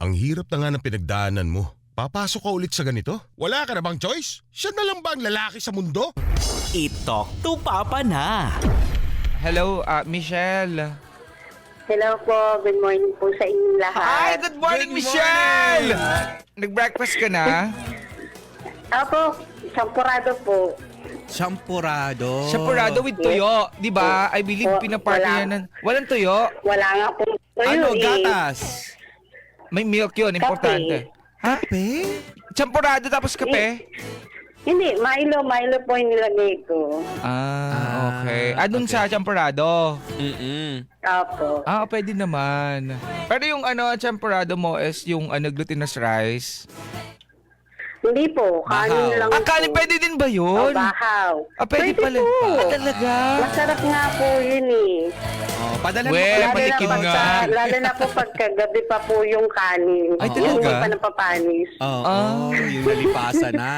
Ang hirap na nga ng pinagdaanan mo. Papasok ka ulit sa ganito? Wala ka na bang choice? Siya na lang ba ang lalaki sa mundo? I-talk to Papa na. Hello, Michelle. Hello po, good morning po sa inyong lahat. Hi, good morning, Michelle! Nag-breakfast ka na? Opo, champurado po. Champurado. Champurado with tuyo, di ba? I believe pinaparty Wala. yan ng... Walang tuyo? Wala nga po. Ano, eh. gatas? May milk yun, importante. Ha? Kape? Champurado tapos kape? Hindi, Milo po yung nilagay ko. Okay. Dun okay. sa champurado. Opo. Pwede naman. Pero yung champurado mo is yung glutinous rice. Hindi po, kanin Bahaw. lang Kanin po. pwede din ba O, yun? bahaw. Pwede pala. po. Talaga? Masarap nga po yun eh. Oh, padala mo Well, pala patikim pagka- nga. Lalo na po pagkagabi pa po yung kanin. Ay, Yung talaga? Hindi pa napapanis. Oo, yung nalipasan na.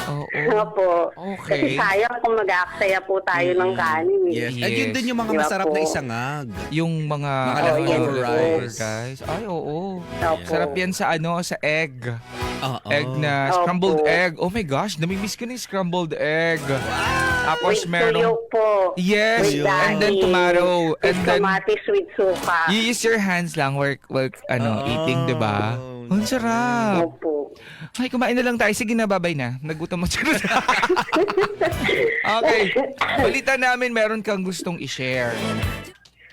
Oo. Opo. Okay. Kasi sayang kung mag-aaksaya po tayo ng kanin. Yes. Yes. Ayun din yung mga Diba masarap po? na isangag. Yung mga Mga leftover rice. guys. Ay, oo. Opo. Sarap yan sa sa egg. Oo. Egg na Opo. scrambled egg. Oh my gosh, namimiss ko na yung scrambled egg. Tapos With meron... tuyo po. Yes, With and then dahil. tomato. With And then kamatis with suka. you use your hands lang while eating, di ba? Oh, Ang sarap. Opo. Ay, kumain na lang tayo. Sige na, babay na. Nagutom mo siya. Okay. Balita namin, meron kang gustong i-share.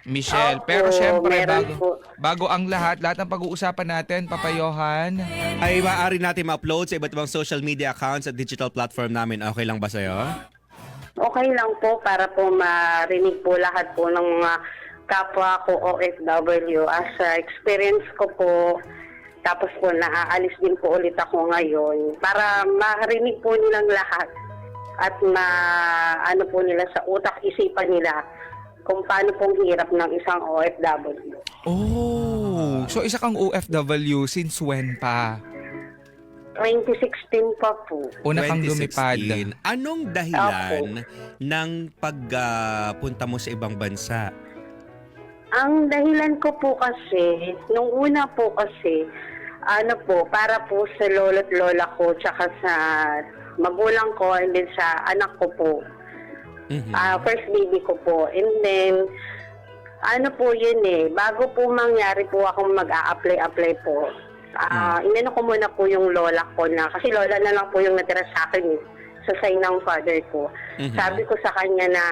Michelle, Opo, pero syempre, meron po. bago ang lahat ng pag-uusapan natin, Papa Johan. Ay maaari natin ma-upload sa iba't ibang social media accounts at digital platform namin. Okay lang ba sa'yo? Okay lang po para po marinig po lahat po ng mga kapwa ko OFW. As experience ko po, tapos po naaalis din po ulit ako ngayon para marinig po nilang lahat at ano po nila sa utak isipan nila kung paano pong hirap ng isang OFW. Oh, so isa kang OFW since when pa? 2016 pa po. Una kang lumipad. 2016. Anong dahilan ng pagpunta mo sa ibang bansa? Ang dahilan ko po kasi, nung una po kasi, para po sa lolo't lola ko, tsaka sa magulang ko, and then sa anak ko po. First baby ko po. And then, bago po mangyari po akong mag-a-apply po, inano ko muna po yung lola ko na, kasi lola na lang po yung natira sa akin sa side ng father ko. Sabi ko sa kanya na,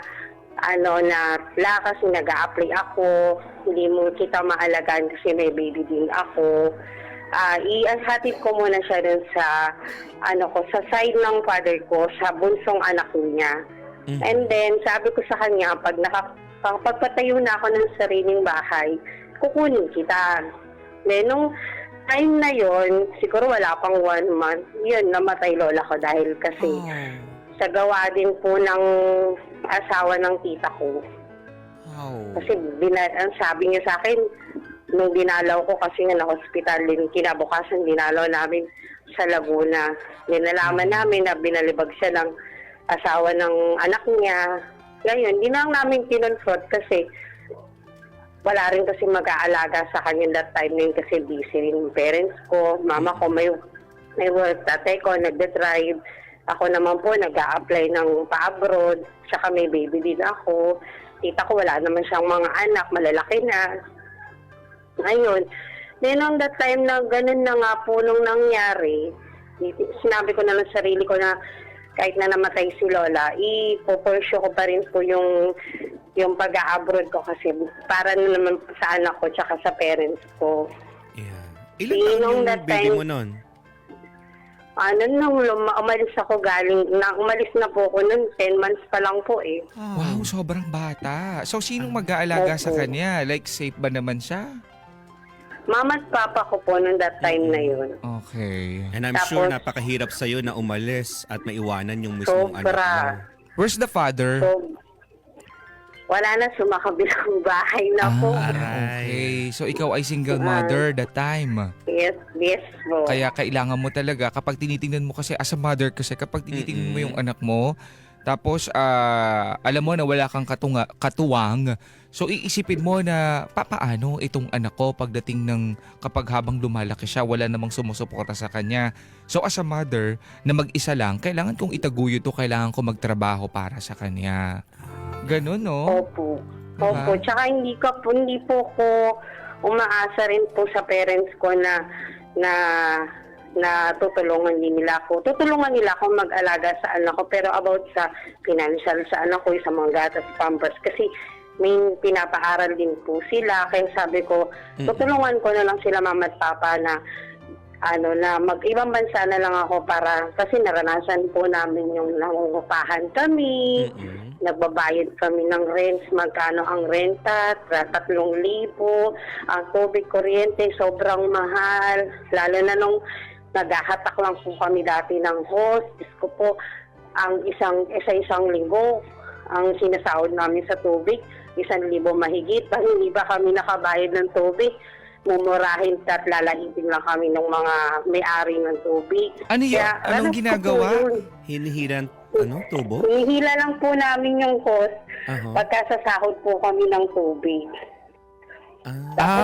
kasi nag-a-apply ako, hindi mo kita maalagaan kasi may baby din ako. Ihatid ko muna siya dun sa, sa side ng father ko, sa bunsong anak niya. And then, sabi ko sa kanya, pagpatayo na ako ng sariling bahay, kukunin kita. Then, nung time na yon, siguro wala pang 1 month, yun, namatay lola ko dahil kasi sa gawa din po ng asawa ng tita ko. Kasi ang sabi niya sa akin, nung dinalaw ko kasi nga na-hospital din, kinabukasan dinalaw namin sa Laguna. Nalaman namin na binalibag siya ng asawa ng anak niya. Ngayon, di na namin kinonfront kasi wala rin kasi mag-aalaga sa kanya that time na yun kasi busy rin yung parents ko. Mama ko may work, tatay ko nagde-drive. Ako naman po nag-a-apply ng pa-abroad. Tsaka may baby din ako. Tita ko wala naman siyang mga anak, malalaki na. Ngayon, then on that time na ganun na nga po nung nangyari, sinabi ko na lang sarili ko na kahit na namatay si Lola, ipopursyo ko pa rin po yung pag-a-abroad ko kasi para na naman sa anak ko tsaka sa parents ko. Yeah. Ilan taon yung baby mo nun? Nung umalis na po ako nun, 10 months pa lang po eh. Wow, sobrang bata. So, sinong mag-aalaga sa kanya? Like, safe ba naman siya? Mama at papa ko po nung that time na yun. Okay. And I'm Tapos, sure napakahirap sa'yo na umalis at maiwanan yung mismong anak mo. Sobra. Where's the father? So, wala na, sumakabilang bahay na po. Okay. So, ikaw ay single mother that time. Yes po. Kaya kailangan mo talaga, kapag tinitingnan mo kasi as a mother kasi, kapag tinitingnan mo yung anak mo, Tapos, alam mo na wala kang katuwang. So, iisipin mo na, paano itong anak ko pagdating ng kapag habang lumalaki siya, wala namang sumusuporta sa kanya. So, as a mother, na mag-isa lang, kailangan kong itaguyod to, kailangan ko magtrabaho para sa kanya. Ganun, no? Opo. Diba? Opo. Tsaka hindi po ko umaasa rin po sa parents ko na tutulungan din nila ako. Tutulungan nila ako mag-alaga sa anak ko, pero about sa financial sa anak ko, sa mga gatas, pampers, kasi may pinapaaral din po sila. Kaya sabi ko, tutulungan ko na lang sila mama at papa na na mag-ibang bansa na lang ako para, kasi naranasan po namin yung nangungupahan kami, nagbabayad kami ng rents, magkano ang renta, 3,000, ang tubig, kuryente, sobrang mahal, lalo na nung naghahatak lang po kami dati ng hose. Diyos ko po, ang isang linggo, ang sinasahod namin sa tubig, 1,000 mahigit. Hindi ba kami nakabayad ng tubig? Mumurahin at lalaitin lang kami ng mga may-ari ng tubig. Ano yun? Anong ginagawa? Hinihiran, tubo? Hinihila lang po namin yung hose pagka sasahod po kami ng tubig.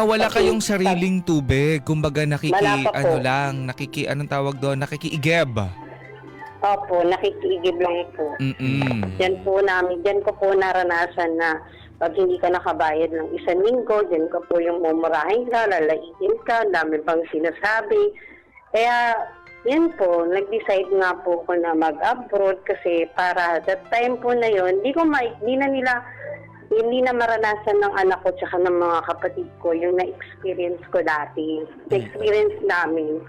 Wala kayong sariling tubig. Kumbaga Wala pa po. anong tawag doon? Nakikiigib. Opo, nakikiigib lang po. Diyan ko po naranasan na pag hindi ka nakabayad ng 1 linggo, diyan ka po yung mumurahin ka, lalaitin ka, dami pang sinasabi. Kaya, yan po, nag-decide nga po ko na mag-abroad kasi para that time po na yun, hindi na maranasan ng anak ko tsaka ng mga kapatid ko yung na-experience ko dati. Na-experience namin.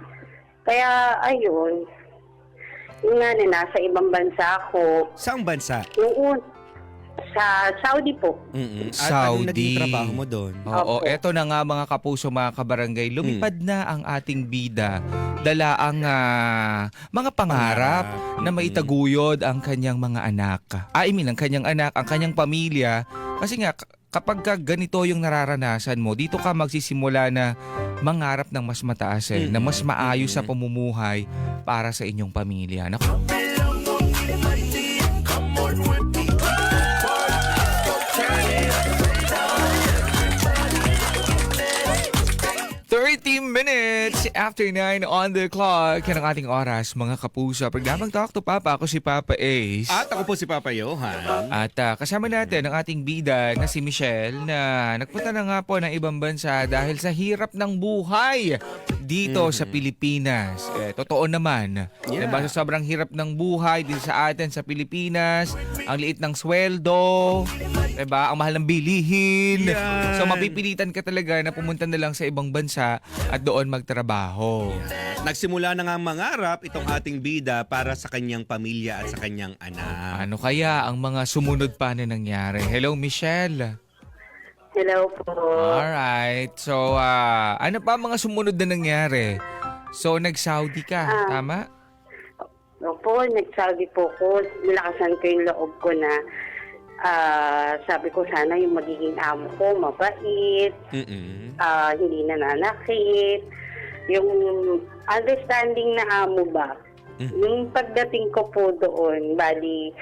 Kaya, ayun, yung nga na nasa ibang bansa ako. Saang bansa? Sa Saudi po. Saudi. Anong naging trabaho mo doon? Oo, Opo. eto na nga mga kapuso, mga kabarangay. Lumipad na ang ating bida. Dala ang mga pangarap na maitaguyod ang kanyang mga anak. Ang kanyang anak, ang kanyang pamilya. Kasi nga, kapag ganito yung nararanasan mo, dito ka magsisimula na mangarap ng mas mataas na mas maayos sa pamumuhay para sa inyong pamilya. Naku. 30 minutes after 9 on the clock. Yan ang ating oras, mga kapuso. Programang Talk to Papa, ako si Papa Ace. At ako po si Papa Johan. At kasama natin ang ating bida na si Michelle na nagpunta na nga po ng ibang bansa dahil sa hirap ng buhay dito sa Pilipinas. Totoo naman. Yeah. Diba, sa sobrang hirap ng buhay dito sa atin sa Pilipinas, ang liit ng sweldo, diba, ang mahal ng bilihin. Yan. So mapipilitan ka talaga na pumunta na lang sa ibang bansa at doon magtrabaho. Nagsimula na nga mangarap itong ating bida para sa kanyang pamilya at sa kanyang anak. Ano kaya ang mga sumunod pa na nangyari? Hello, Michelle. Hello po. Alright. So, ano pa mga sumunod na nangyari? So, nag-Saudi ka, tama? Opo, nag-Saudi po ko. Nilakasan ko yung loob ko na sabi ko sana yung magiging amo ko mabait, hindi nananakit, yung understanding na amo ba. Yung pagdating ko po doon, bali,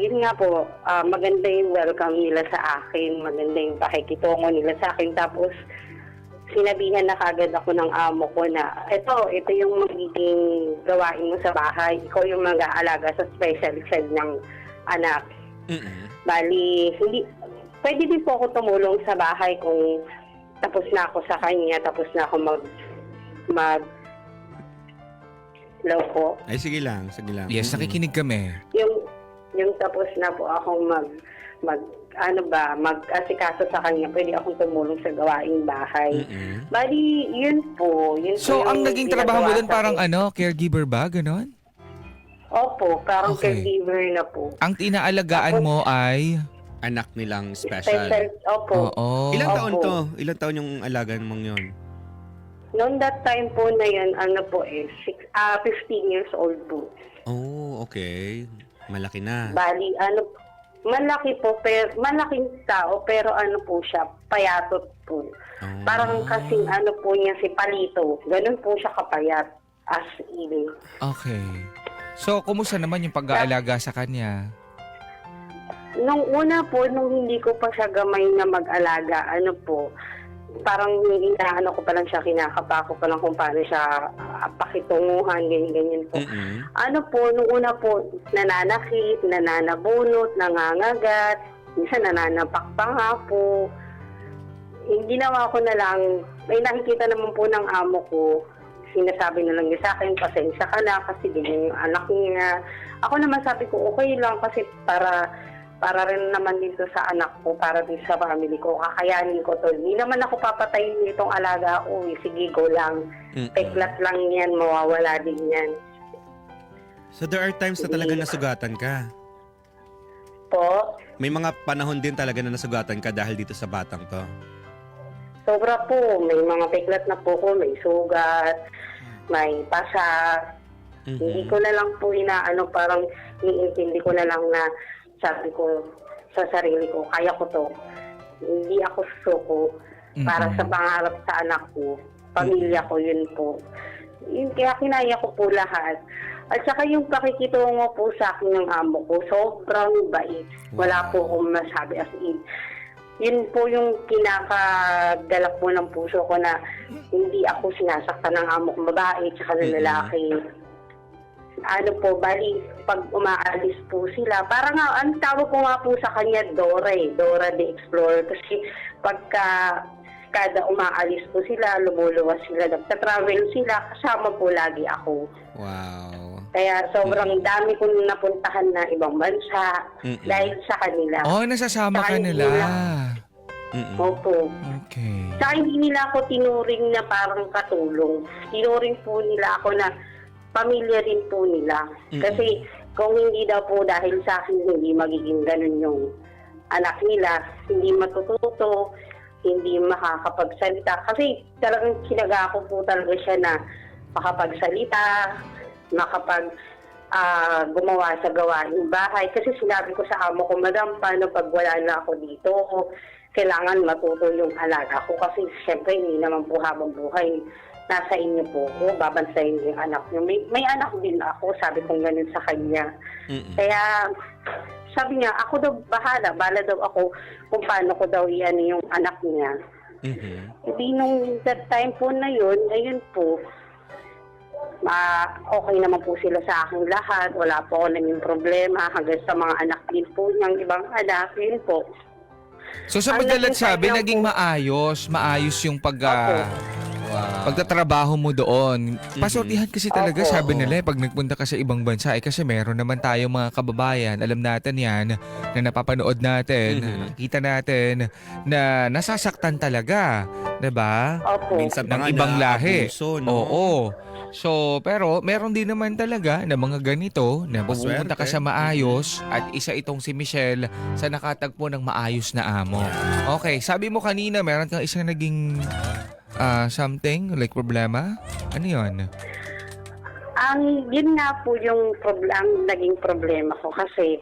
yun nga po, maganda yung welcome nila sa akin, maganda yung pakikitungo nila sa akin. Tapos, sinabihan na kagad ako ng amo ko na, ito yung magiging gawain mo sa bahay. Ikaw yung mag-aalaga sa special child ng anak. Bali, pwede din po ako tumulong sa bahay kung tapos na ako sa kanya, tapos na ako hello po. Ay, sige lang. Yes, nakikinig kami. Yung tapos na po akong mag-asikaso sa kanya, pwede akong tumulong sa gawaing bahay. Bali, yun po. So, ang yung naging trabaho mo doon ginagawa sa parang akin. caregiver ba? Ganon? Opo, parang Okay. caregiver na po. Ang inaalagaan mo ay... Anak nilang special. Opo. Oo. Ilang taon Opo. to? Ilang taon yung alagaan mong yun? Noong that time po na yun, 15 years old po. Oh, okay. Malaki na. Bali, malaki po, pero malaking tao, pero po siya, payatot po. Oh. Parang kasing po niya si Palito. Ganun po siya kapayat, as in. Okay. So, kumusta naman yung pag-aalaga sa kanya? Nung una po, nung hindi ko pa siya gamay na mag-alaga, parang inaano ko pa lang siya, kinakapa ko pa lang kung paano siya pakitunguhan, ganyan po. Nung una po, nananakit, nananabunot, nangangagat, minsan nananapak pa nga po. Ginawa ko na lang, may nakikita naman po ng amo ko, sinasabi na lang niya sa akin, pasensya ka na kasi ganyan yung anak niya. Ako naman sabi ko, okay lang kasi para rin naman dito sa anak ko, para din sa family ko, kakayanin ko to. Hindi naman ako papatayin nitong alaga ko. Sige, go lang. Peklat lang yan, mawawala din yan. So there are times na talaga nasugatan ka. Po, May mga panahon din talaga na nasugatan ka dahil dito sa batang to. sobra po. May mga peklat na po ko, may sugat, may pasa. Hindi ko na lang po parang iniintindi ko na lang na sabi ko sa sarili ko, kaya ko to. Hindi ako susuko para sa pangarap sa anak ko. Pamilya ko, yun po. Yun, kaya kinaya ko po lahat. At saka yung pakikitungo po sa akin ng amo ko, sobrang bait. Wala po akong masabi as in. Yun po yung kinakagalak po ng puso ko na hindi ako sinasaktan ng amo kong babae tsaka ng lalaki. Bali, pag umaalis po sila, parang nga, ang tawag ko nga po sa kanya, Dora the Explorer. Kasi kada umaalis po sila, lumuluwas sila, nagtatravel sila, kasama po lagi ako. Wow. Kaya sobrang dami kong napuntahan na ibang bansa dahil sa kanila. Oh, nasasama ka Saka nila. Opo. Okay. Saka hindi nila ako tinuring na parang katulong. Tinuring po nila ako na pamilya rin po nila. Kasi kung hindi daw po dahil sa akin, hindi magiging ganun yung anak nila. Hindi matututo, hindi makakapagsalita. Kasi talagang sinaga ko po talaga siya na makapagsalita, gumawa sa gawaing bahay. Kasi sinabi ko sa amo ko, Madam, paano pag wala na ako dito? Kailangan matuto yung alaga ko. Kasi syempre, hindi naman po habang buhay. Nasa inyo po ko, babansayin yung anak niyo. May anak din ako, sabi kong ganun sa kanya. Kaya, sabi niya, ako daw bahala daw ako kung paano ko daw iyan yung anak niya. Hindi nung that time po na yun, ayun po, okay naman po sila sa aking lahat. Wala po ako naging problema hanggang sa mga anak din po niyang ibang anak. Yun po. So sa Ang madalat naging sabi, side lang naging po- maayos yung Wow. pagtatrabaho mo doon. Pasortihan kasi talaga, Opo. sabi nila, pag nagpunta ka sa ibang bansa, kasi meron naman tayong mga kababayan, alam natin yan, na napapanood natin, nakita natin, na nasasaktan talaga, 'di ba? Opo. Minsan pa Ng nga ibang lahi. naabuso, no? Oo. So, pero meron din naman talaga na mga ganito na pupunta ka Maswerte. sa maayos at isa itong si Michelle sa nakatagpo ng maayos na amo. Okay, sabi mo kanina meron kang isang naging something like problema? Ano yun? Yun nga po yung naging problema ko kasi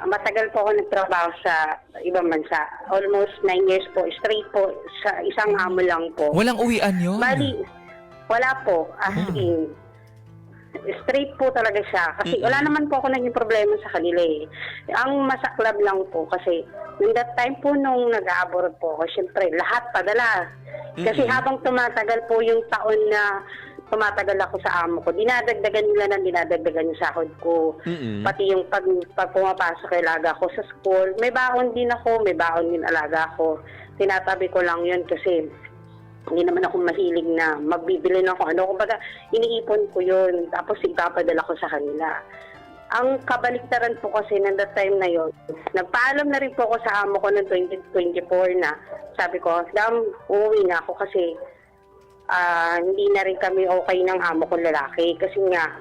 matagal po ako nagtrabaho sa ibang bansa. Almost 9 years po, straight po, sa isang amo lang po. Walang uwian yun? Bali, wala po. As in, straight po talaga siya. Kasi wala naman po ako naging problema sa kanila eh. Ang masaklab lang po kasi nung that time po nung nag-abroad po ako, syempre lahat padala. Kasi habang tumatagal po yung taon na tumatagal ako sa amo ko, dinadagdagan nila ng dinadagdagan yung sahod ko. Pati yung pag pumapasok kay alaga ko sa school, may baon din ako, may baon din alaga ko. Tinatabi ko lang yun kasi hindi naman ako mahilig na magbibili ng kung ano. Kumbaga, iniipon ko yun. Tapos ipapadala ko sa kanila. Ang kabaliktaran po kasi ng that time na yun, nagpaalam na rin po ako sa amo ko ng 2024 na sabi ko, Dam, uuwi na ako kasi hindi na rin kami okay ng amo ko lalaki. Kasi nga,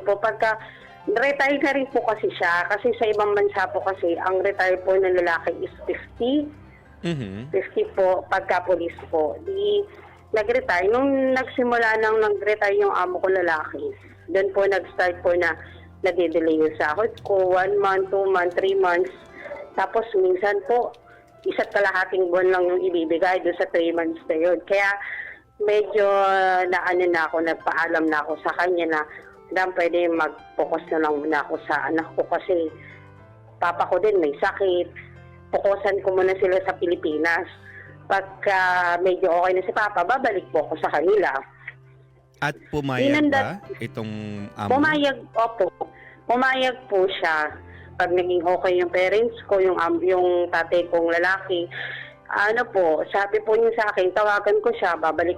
pagka retire na rin po kasi siya. Kasi sa ibang bansa po kasi, ang retire po ng lalaki is 50. 50 po, pagka police po. Nag-retire. Nung nagsimula nang nag-retire yung amo ko lalaki, doon po nag-start po na nade-delay yung sahod ko. 1 month, 2 months, 3 months. Tapos minsan po, isa't kalahating buwan lang yung ibibigay doon sa 3 months na yun. Kaya medyo nagpaalam na ako sa kanya na Madam, pwede mag-focus na lang muna ako sa anak ko kasi papa ko din may sakit. Fokusan ko muna sila sa Pilipinas. Pagka medyo okay na si papa, babalik po ako sa kanila. At pumayag ba itong amo? Pumayag po siya. Pag naging okay yung parents ko, yung tatay kong lalaki, sabi po niya sa akin, tawagan ko siya, babalik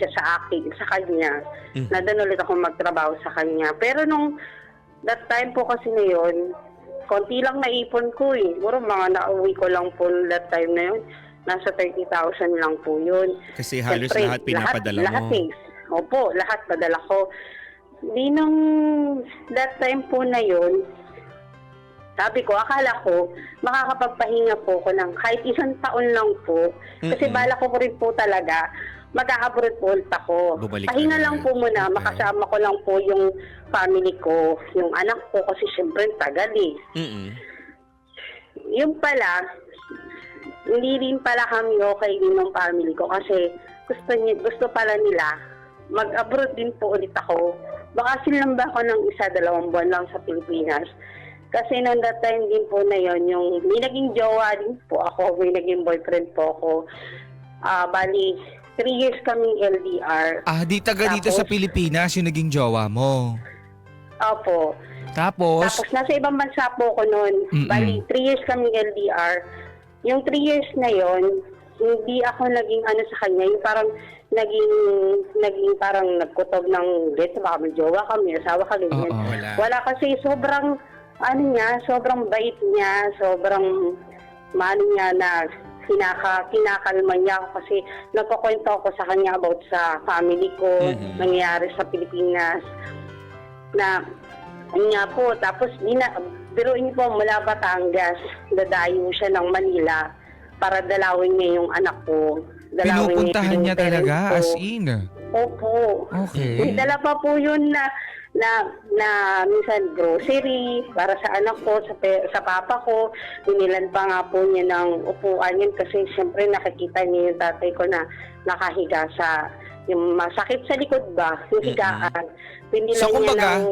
siya sa akin, sa kanya. Na doon ulit ako magtrabaho sa kanya. Pero nung that time po kasi na yun, konti lang naipon ko eh. Siguro mga nauwi ko lang po that time na yun. Nasa 30,000 lang po yun. Kasi halos Siyempre, lahat pinapadala mo. Lahat eh. Opo, lahat padala ko. Di nung that time po na yun, sabi ko, akala ko, makakapagpahinga po ko ng kahit 1 taon lang po. Kasi bala ko rin po talaga, mag-a-abroad po ulit ako. Bumalik Pahinga ka lang na. po muna, makasama ko lang po yung family ko, yung anak ko, kasi syempre tagal eh. Yung pala, hindi rin pala kami okay din ng family ko kasi gusto pala nila mag-abroad din po ulit ako. Bakasin lang ba ako ng 1-2 buwan lang sa Pilipinas. Kasi noong that time din po na yon, yung may naging jowa din po ako, may naging boyfriend po ako. Bali, 3 years kaming LDR. Dito sa Pilipinas yung naging jowa mo. Opo. Tapos Nasa ibang bansa po ako noon. Bali, 3 years kaming LDR. Yung 3 years na yon, hindi ako naging sa kanya. Yung parang naging parang nagkutob ng get, baka may jowa kami, asawa ka, ganyan. Wala kasi sobrang sobrang bait niya, sobrang niya na kinakalma niya ako kasi nagkukwento ako sa kanya about sa family ko, nangyayari sa Pilipinas. Na, nga po, tapos biruin po mula Batangas, dadayo siya ng Manila para dalawin niya yung anak ko. pinupuntahan niya talaga, as ko. in. Opo. Okay. May dala pa po yun na minsan grocery para sa anak ko, sa papa ko. Binilan pa nga po niya ng upuan yun kasi siyempre nakikita niya yung tatay ko na nakahiga sa yung masakit sa likod ba, yung higaan. Binilan So, kumbaga, niya ng...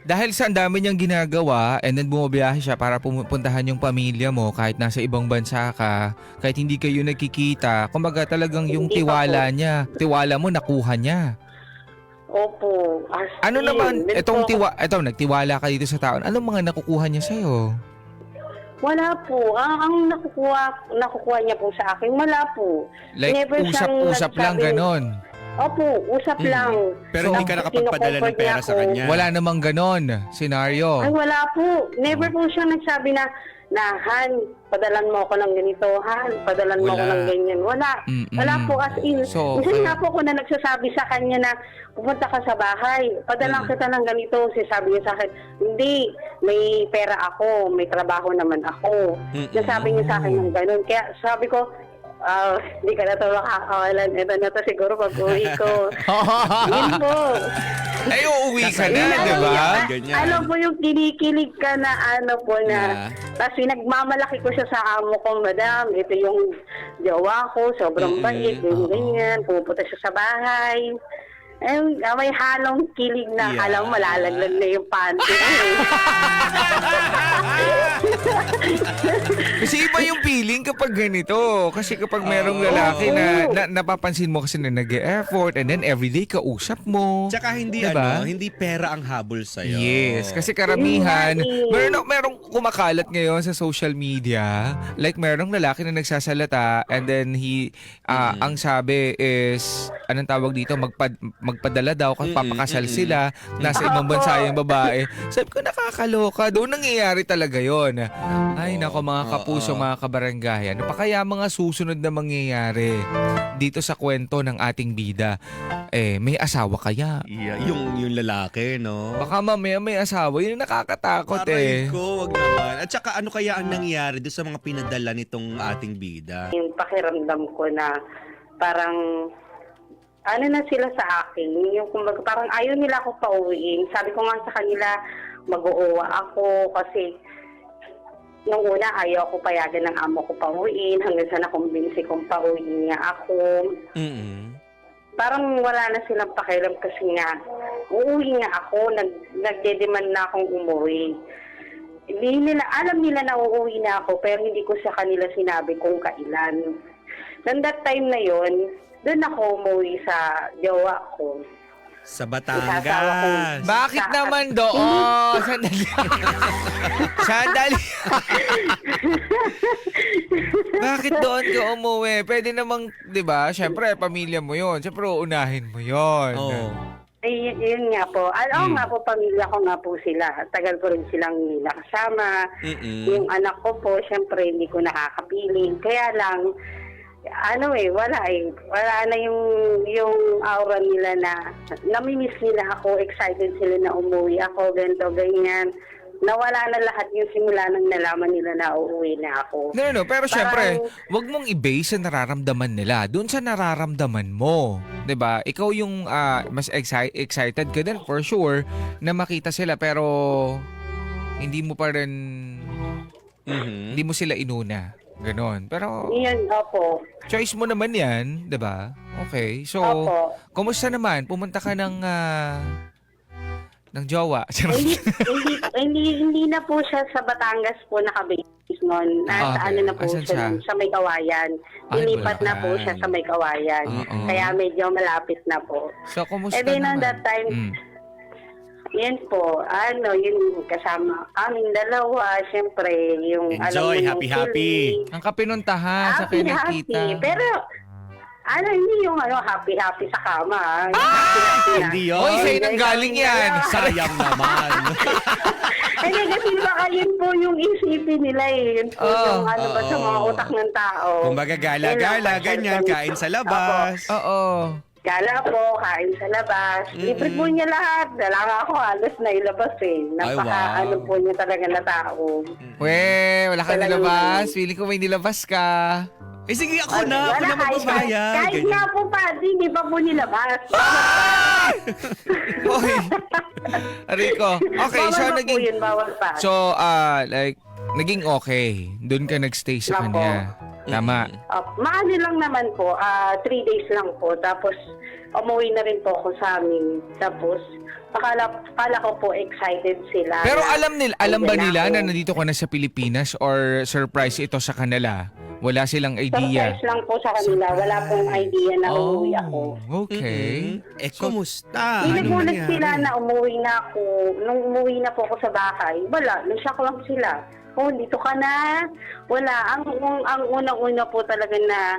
Dahil sa ang dami niyang ginagawa and then bumabiyahe siya para pumuntahan yung pamilya mo kahit nasa ibang bansa ka, kahit hindi kayo nagkikita, kumbaga talagang yung Hindi tiwala niya, tiwala mo nakuha niya. Opo. Ano naman, nagtiwala ka dito sa taon, anong mga nakukuha niya sa'yo? Wala po. Ang nakukuha niya po sa akin, wala po. Like, Never siyang usap-usap lang nagsabi- ganon. Opo, usap lang. Pero hindi ka nakapagpadala ng pera sa kanya. Wala namang ganon scenario. Ay, wala po. Never po siya nagsabi na, Han, padalan mo ako ng ganito, Han, padalan mo ako Wala. ng ganyan. Wala. Wala po as in. So, Minsan nga po ako na nagsasabi sa kanya na, pupunta ka sa bahay, padalan kita ng ganito. Sabi niya sa akin, hindi, may pera ako, may trabaho naman ako. Nasabi niya sa akin ng ganun. Kaya sabi ko, hindi ka na ito makakawalan. Ito na ito siguro pag-uwi ko. Yun po. Ay, uuwi ka na, Yun, di ba? Ganyan. Alam po yung kinikilig ka na kasi nagmamalaki ko siya sa amo ko, madam. Ito yung jowa ko, sobrang bait, ganyan. Pupunta siya sa bahay. May halong kilig na alam mo, malalaglag na yung panty. Kasi iba yung feeling kapag ganito. Kasi kapag merong lalaki na napapansin mo kasi na nag-e-effort and then everyday kausap mo. Tsaka hindi Diba? hindi pera ang habol sa'yo. Yes, kasi karamihan, Yun merong kumakalat ngayon sa social media. Like merong lalaki na nagsasalata and then ang sabi is, anong tawag dito, magpadala daw kasi papakasal sila, nasa ibang bansa yung babae. Sabi ko, nakakaloka. Doon nangyayari talaga yon. Ay, nako mga kapuso, mga kabarangay. Ano pa kaya mga susunod na mangyayari dito sa kwento ng ating bida? May asawa kaya? Yeah, yung lalaki, no? Baka mamaya may asawa. Yun ang nakakatakot Aray ko, wag naman. At saka ano kaya ang nangyari doon sa mga pinadala nitong ating bida? Yung pakiramdam ko na parang na sila sa akin. Yung kumbaga parang ayaw nila ako pauwiin. Sabi ko nga sa kanila, mag-uuwa ako kasi nung una ayaw ako payagan ng amo ko pauwiin hanggang sa nakumbinsi kong pauwiin niya ako. Parang wala na silang pakialam kasi nga uuwi nga ako, nagde-demand na akong umuwi. Alam nila na uuwi na ako, pero hindi ko sa kanila sinabi kung kailan. Nang that time na yon, doon ako umuwi sa jowa ko. Sa Isasawa Batangas. Bakit naman doon? Sandali. Sandali. Bakit doon ka umuwi? Pwede namang, di ba? Siyempre, pamilya mo yon. Siyempre, uunahin mo yon. Oo. Eh, yun nga po. Nga po, pamilya ko nga po sila. Tagal ko rin silang nakasama. Yung anak ko po, syempre, hindi ko nakakapiling. Kaya lang, wala na yung aura nila na namimiss nila ako, excited sila na umuwi ako, ganito, ganyan. Nawala na lahat yung simula nang nalaman nila na uuwi na ako. No. Pero syempre, wag mong i-base sa nararamdaman nila. Doon sa nararamdaman mo. 'Di ba? Ikaw yung mas excited ka din for sure na makita sila, pero hindi mo pa rin hindi mo sila inuna. Ganon. Pero Iyan, opo. choice mo naman 'yan, 'di ba? Okay. So, Opo. kumusta naman? Pumunta ka ng jowa. Hindi na po siya sa Batangas po nakabase noon. Nasa okay. na po Asan siya, siya? sa May Kawayan. Ay, Dilipat na po Bulacan. siya sa May Kawayan. Oo. Kaya medyo malapit na po. So, kumusta Then naman? on that time, yan po, yung kasama kaming dalawa, syempre, yung Enjoy, mo, happy. Ang kapinuntahan sa kinakita. Pero, hindi yung happy sa kama. Happy. Hindi yun. Oy, sa'yo nang galing yan. Sayang naman. Hindi, kasi baka yun po yung isipin nila eh. Yun po yung sa mga utak ng tao. Kumbaga gala-gala, ganyan, kain sa labas. Oo. Gala po, kain sa labas. Libre po niya lahat. Dala nga ako halos na ilabas eh. Ay, wow. Po niya talaga na tao. Wala ka Talagang- nilabas. Feeling ko may nilabas ka. Eh sige, ako na magbabayad. Kahit Ganyan. nga po pa, hindi pa po nilabas. Oy. Rico. Okay, so Bawal pa po naging yun, bawal pa. So naging okay. Doon ka nagstay sa Nako. kanya. Tama. Maano lang naman po, 3 days lang po. Tapos, umuwi na rin po ako sa amin. Tapos, akala ko po excited sila. Pero na alam ba andyan nila ako. na nandito ka na sa Pilipinas or surprise ito sa kanila? Wala silang idea. Surprise lang po sa kanila. Wala pong idea na uuwi ako. Okay. Eh, kumusta? Hindi Anong nagulat nangyari? sila na umuwi na ako. Nung umuwi na po ako sa bahay, wala. Nashock lang sila. Oh, dito ka na. Wala. Ang unang-una po talaga na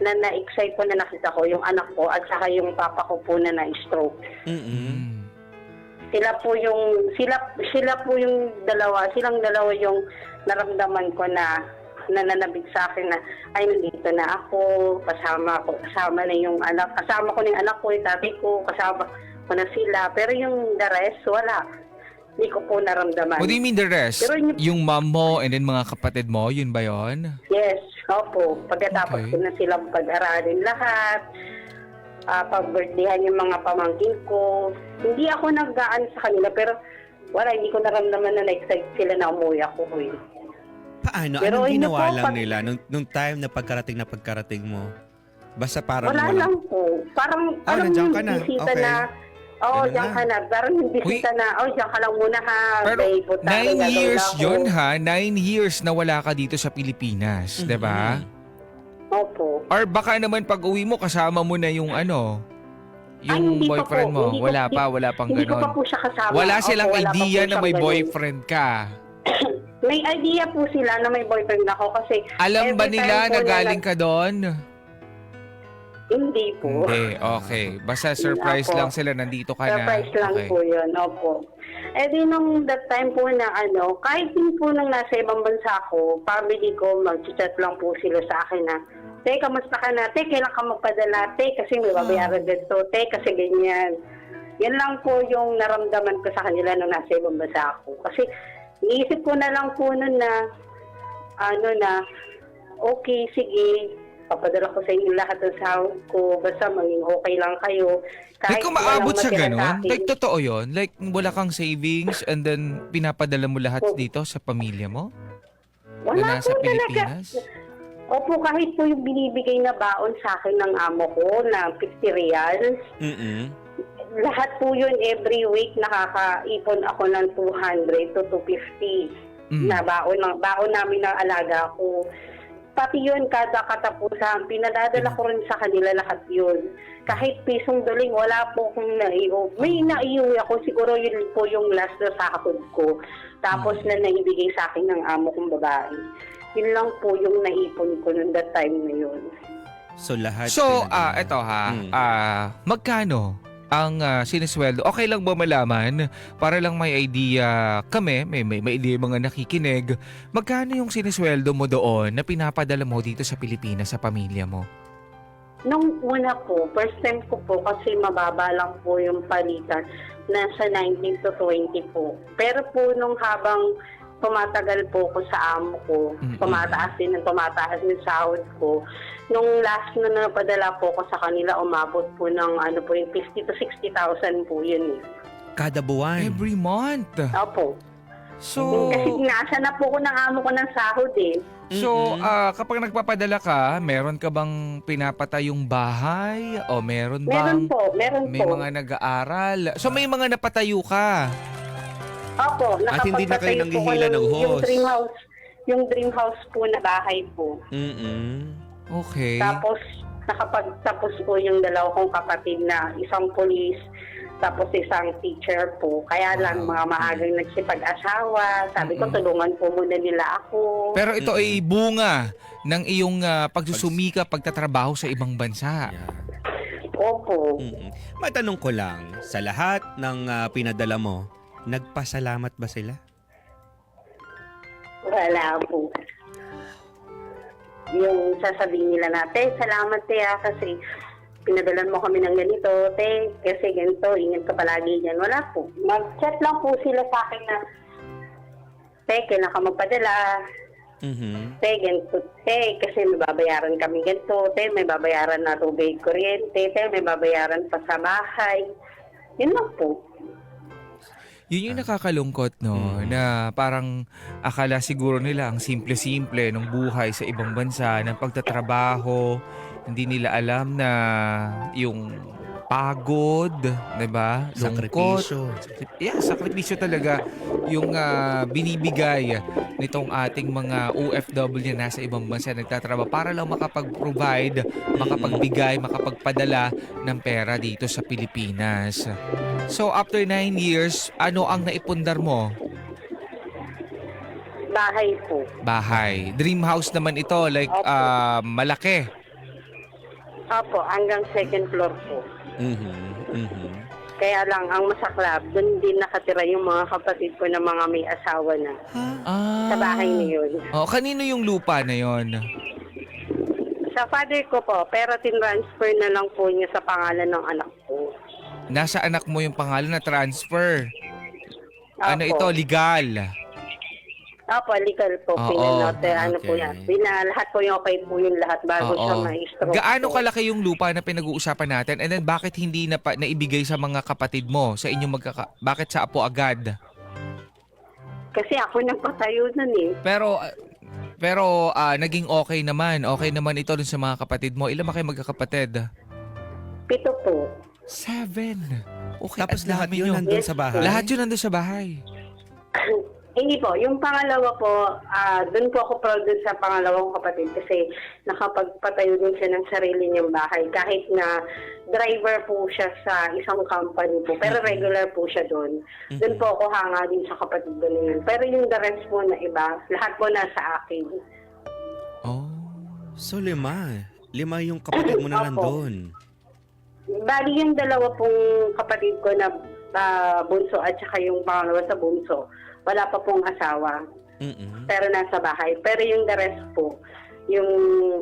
na-excite ko na nakita ko yung anak ko at saka yung papa ko po na na-stroke. Sila po yung dalawa, silang dalawa yung naramdaman ko na nananabig sa akin na ay nandito na ako, kasama na yung anak, kasama ko na yung anak ko, yung tatay ko, kasama ko na sila. Pero yung the rest, wala. Hindi ko po naramdaman. What do you mean the rest? Pero Yung mom mo and then mga kapatid mo, yun ba yun? Yes, opo. Pagkatapos Okay. ko na silang pag-aralin lahat, pag-birthdayhan yung mga pamangkin ko. Hindi ako naggaan sa kanila, pero wala, hindi ko naramdaman na na-excite sila na umuwi ako. Eh. Paano? Pero Anong yun ginawa po, lang pag- nila nung time na pagkarating mo? Basta parang Wala lang po. Parang, nandiyan ka na. bisita Okay. na. Oo, Yan diyan na. ka na. Parang bisita na. Diyan ka lang muna ha. Pero Babe, punta ka, 9 gagawin years ako. yun ha. 9 years na wala ka dito sa Pilipinas. Di ba? Opo. Or baka naman pag uwi mo, kasama mo na yung yung hindi pa boyfriend po. mo. Hindi ko- Wala pang Hindi ko pa ganon. po siya kasama. Wala Opo, silang wala pa idea po na siyang may ganun. boyfriend ka. May idea po sila na may boyfriend ako kasi Alam ba every nila time po na galing ka doon? Hindi po. Hindi, okay. Basta surprise Opo. lang sila, nandito ka na. Surprise lang Okay. po yun, opo. Eh di nung that time po na kahit din po nung nasa ibang bansa ako, family ko, mag-chat lang po sila sa akin na, te, kamusta ka na? Te, kailan ka magpadala? Te, kasi may babayaran dito. Te, kasi ganyan. Yan lang po yung naramdaman ko sa kanila nung nasa ibang bansa ako. Kasi iniisip ko na lang po nun na, okay, sige, papadala ko sa inyo lahat ng sahod ko, basta maging okay lang kayo. Like kung maabot walang sa matira ganon, akin. like totoo yun? Like wala kang savings and then pinapadala mo lahat dito sa pamilya mo? Wala na nasa po talaga. Pilipinas? Opo, kahit po yung binibigay na baon sa akin ng amo ko na 50 reals, lahat po yun every week nakakaipon ako ng 200 to 250 na baon namin ng alaga ko. Pati yun, kada katapusan, pinadadala ko rin sa kanila lahat yun. Kahit pisong duling, wala po akong naiuwi. May naiuwi ako, siguro yun po yung last na sahod ko. Tapos na naibigay sa akin ng amo kong babae. Yun lang po yung naipon ko noong that time na yun. So lahat So, pinadala mo. eto ha, magkano ang sinisweldo? Okay lang ba malaman para lang may idea kami, may idea yung mga nakikinig, magkano yung sinisweldo mo doon na pinapadala mo dito sa Pilipinas sa pamilya mo? Nung una po, first time ko po kasi mababa lang po yung palitan, nasa 19 to 20 po. Pero po nung habang tumatagal po ko sa amo ko, tumataas din yung sahod ko. Nung last na napadala po ko sa kanila, umabot po ng yung 50 to 60,000 po yun. Kada buwan. Every month. Opo. So, Kasi nasa na po ko ng amo ko ng sahod eh. kapag nagpapadala ka, meron ka bang pinapatayong bahay? O meron Meron bang po, meron may po. mga nag-aaral? So may mga napatayo ka? Opo, At hindi na kayo nakapagpatayo po ko nanghihila ng hose. Yung dream house po na bahay po. Okay. Tapos, nakapagtapos po yung dalawa kong kapatid na isang police, tapos isang teacher po. Kaya lang mga maagang nagsipag-asawa. Sabi ko, tulungan po muna nila ako. Pero ito ay bunga ng iyong pagsusumika, pagtatrabaho sa ibang bansa. Opo. Matanong ko lang, sa lahat ng pinadala mo, nagpasalamat ba sila? Wala po. Yung sasabihin nila natin, salamat Tia kasi pinadalan mo kami ng ganito, te, kasi ganito, ingat ka palagi dyan. Wala po. Mag-chat lang po sila sa akin na, te, kailan ka magpadala? Te, ganito, te, kasi may babayaran kami ganito, te, may babayaran na tubig, kuryente, te, may babayaran pa sa bahay. Yun lang po. Yun yung nakakalungkot, no? Na parang akala siguro nila ang simple-simple ng buhay sa ibang bansa, ng pagtatrabaho. Hindi nila alam na yung pagod, diba? Lungkot. Sakripisyo. Yeah, sakripisyo talaga yung binibigay nitong ating mga OFW na nasa ibang bansa nagtatrabaho para lang makapag-provide, makapagbigay, makapagpadala ng pera dito sa Pilipinas. So after 9 years, ano ang naipundar mo? Bahay po. Bahay. Dream house naman ito, like malaki. Opo, hanggang second floor po. Kaya lang, ang masaklap, doon din nakatira yung mga kapatid ko na mga may asawa na. Sa bahay na yun. Oh, kanino yung lupa na yon? Sa father ko po, pero tinransfer na lang po niya sa pangalan ng anak ko. Nasa anak mo yung pangalan na transfer. Ano Opo. ito? Legal. Opo, legal po. Oo, Pinanote, ano po okay. yan. Lahat po yung okay po yung lahat bago siya ma-stroke. Gaano po. kalaki yung lupa na pinag-uusapan natin? And then bakit hindi naibigay sa mga kapatid mo? Sa inyong bakit sa apo agad? Kasi ako nagpatayo nun eh. Pero naging okay naman. Okay naman ito dun sa mga kapatid mo. Ilan ba kayo magkakapatid? 7 po. 7. Okay, Tapos at lahat dami yun nyo. nandun Yes, sa bahay? Lahat yun nandun sa bahay. Hindi po. Yung pangalawa po, doon po ako proud dun sa pangalawang kapatid kasi nakapagpatayo din siya ng sarili niyang bahay. Kahit na driver po siya sa isang company po. Pero regular po siya doon. Doon po ako hanga din sa kapatid ko na yun. Pero yung the rest po na iba, lahat po nasa akin. Oh. So 5 yung kapatid mo na Opo. nandun. Bali yung dalawa pong kapatid ko na bunso at saka yung pangalawa sa bunso, wala pa pong asawa. Pero nasa bahay. Pero yung the rest po, yung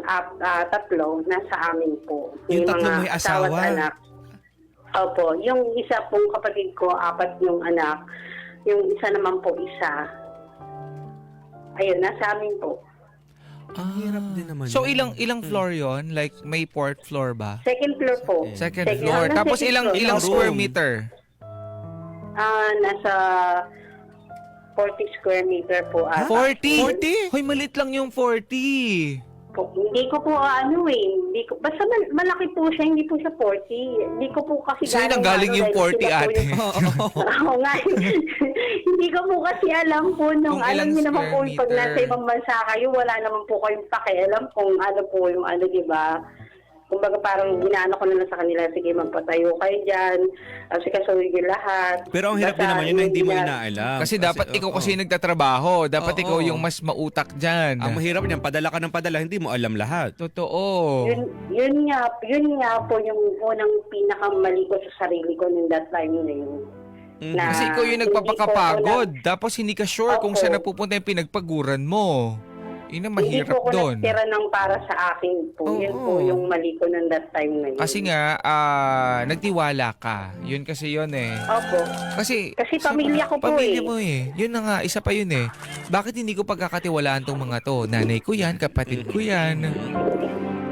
3 nasa amin po. Yung 3 mga may asawa? at anak. Opo. Yung isa pong kapatid ko, 4 yung anak. Yung isa naman po isa. Ayun, nasa amin po. Ang hirap din naman. So yun. ilang floor yon? Like may 4th floor ba? Second floor po. Second floor. hanggang Tapos second ilang floor. square room? meter? Nasa 40 square meter po ata. 40? Hoy, malit lang yung 40. Hindi ko po hindi ko, basta malaki po siya, hindi po siya 40. Hindi ko po kasi Sa'yo nang galing yung 40 ate. Oo nga. Hindi ko po kasi alam po nung Kung ilang alam niyo naman po square pag nasa meter. ibang bansa kayo, wala naman po kayong pakialam kung ano po yung di ba? Kumbaga parang ginaano ko na lang sa kanila, sige magpatayo kayo dyan, kasi kasuhin yung lahat. Pero ang hirap din Basta naman yun na hindi mo nila- inaalam. Kasi dapat ikaw kasi oo. nagtatrabaho. Dapat Oo. ikaw yung mas mautak dyan. Ang mahirap niyan, padala ka ng padala, hindi mo alam lahat. Totoo. Yun nga po yung unang pinakamali ko sa sarili ko nung that time na yun. Na Kasi ikaw yung hindi nagpapakapagod. Tapos hindi ka sure kung Opo. saan napupunta yung pinagpaguran mo. Yun ang Hindi mahirap po ko doon. nagtira ng para sa akin po. Yun po Oo. yung mali ko nung that time na yun. Kasi nga, nagtiwala ka. Yun kasi yun eh. Opo. Kasi Pamilya ko po pamilya eh. mo eh. Yun na nga, isa pa yun eh. Bakit hindi ko pagkakatiwalaan tong mga to? Nanay ko yan, kapatid ko yan.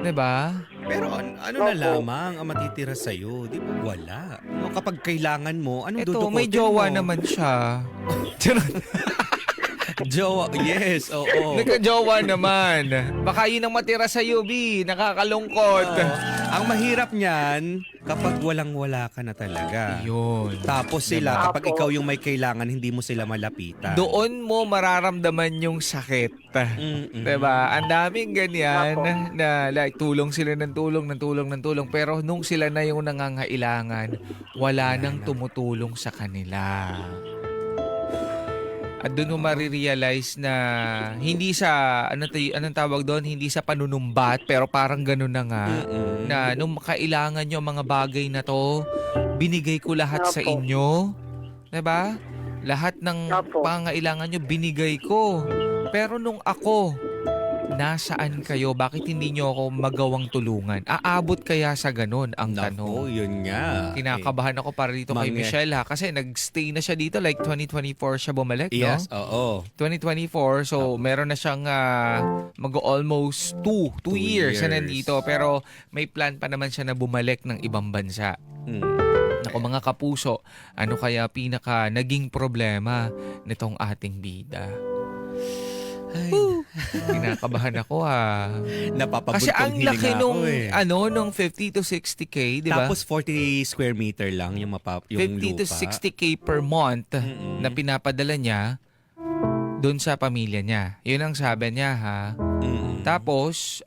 'Di ba? Pero ano na Opo. lamang ang matitira sa'yo? Di ba wala? No, kapag kailangan mo, anong Ito, dudukutin may jowa mo? naman siya. Charot. Jowa, yes, oo. Nagka-jowa naman. Baka yun ang matira sa B. Nakakalungkot. Oo. Ang mahirap niyan, kapag walang-wala ka na talaga. Yun. Tapos sila, kapag Opo. ikaw yung may kailangan, hindi mo sila malapitan. Doon mo mararamdaman yung sakit. Mm-mm. Diba? Ang daming ganyan Opo. na like tulong sila ng tulong. Pero nung sila na yung nangangailangan, wala nang tumutulong sa kanila. At doon mo marirealize na hindi sa, anong tawag doon? Hindi sa panunumbat, pero parang ganun na nga. Mm-mm. Na nung kailangan nyo ang mga bagay na to, binigay ko lahat sa Opo. inyo. 'Di ba? Lahat ng Opo. pangangailangan nyo, binigay ko. Pero nung ako, nasaan kayo? Bakit hindi nyo ako magawang tulungan? Aabot kaya sa ganun ang Nako, tanong. yun nga. Kinakabahan ako para dito kay Mange- Michelle ha. Kasi nagstay na siya dito like 2024 siya bumalik, Yes, no? oo. 2024, so meron na siyang mag-almost 2 years na years. nandito. Pero may plan pa naman siya na bumalik ng ibang bansa. Mm. Naku mga kapuso, ano kaya pinaka naging problema nitong ating bida? Ay, Kinakabahan ako ha. napapabuntong Kasi ang hiling laki ako nung, eh. nung 50 to 60K, di ba? Tapos 40 square meter lang yung 50 yung to lupa. 60K per month Mm-mm. na pinapadala niya doon sa pamilya niya. Yun ang sabi niya ha. Mm-mm. Tapos,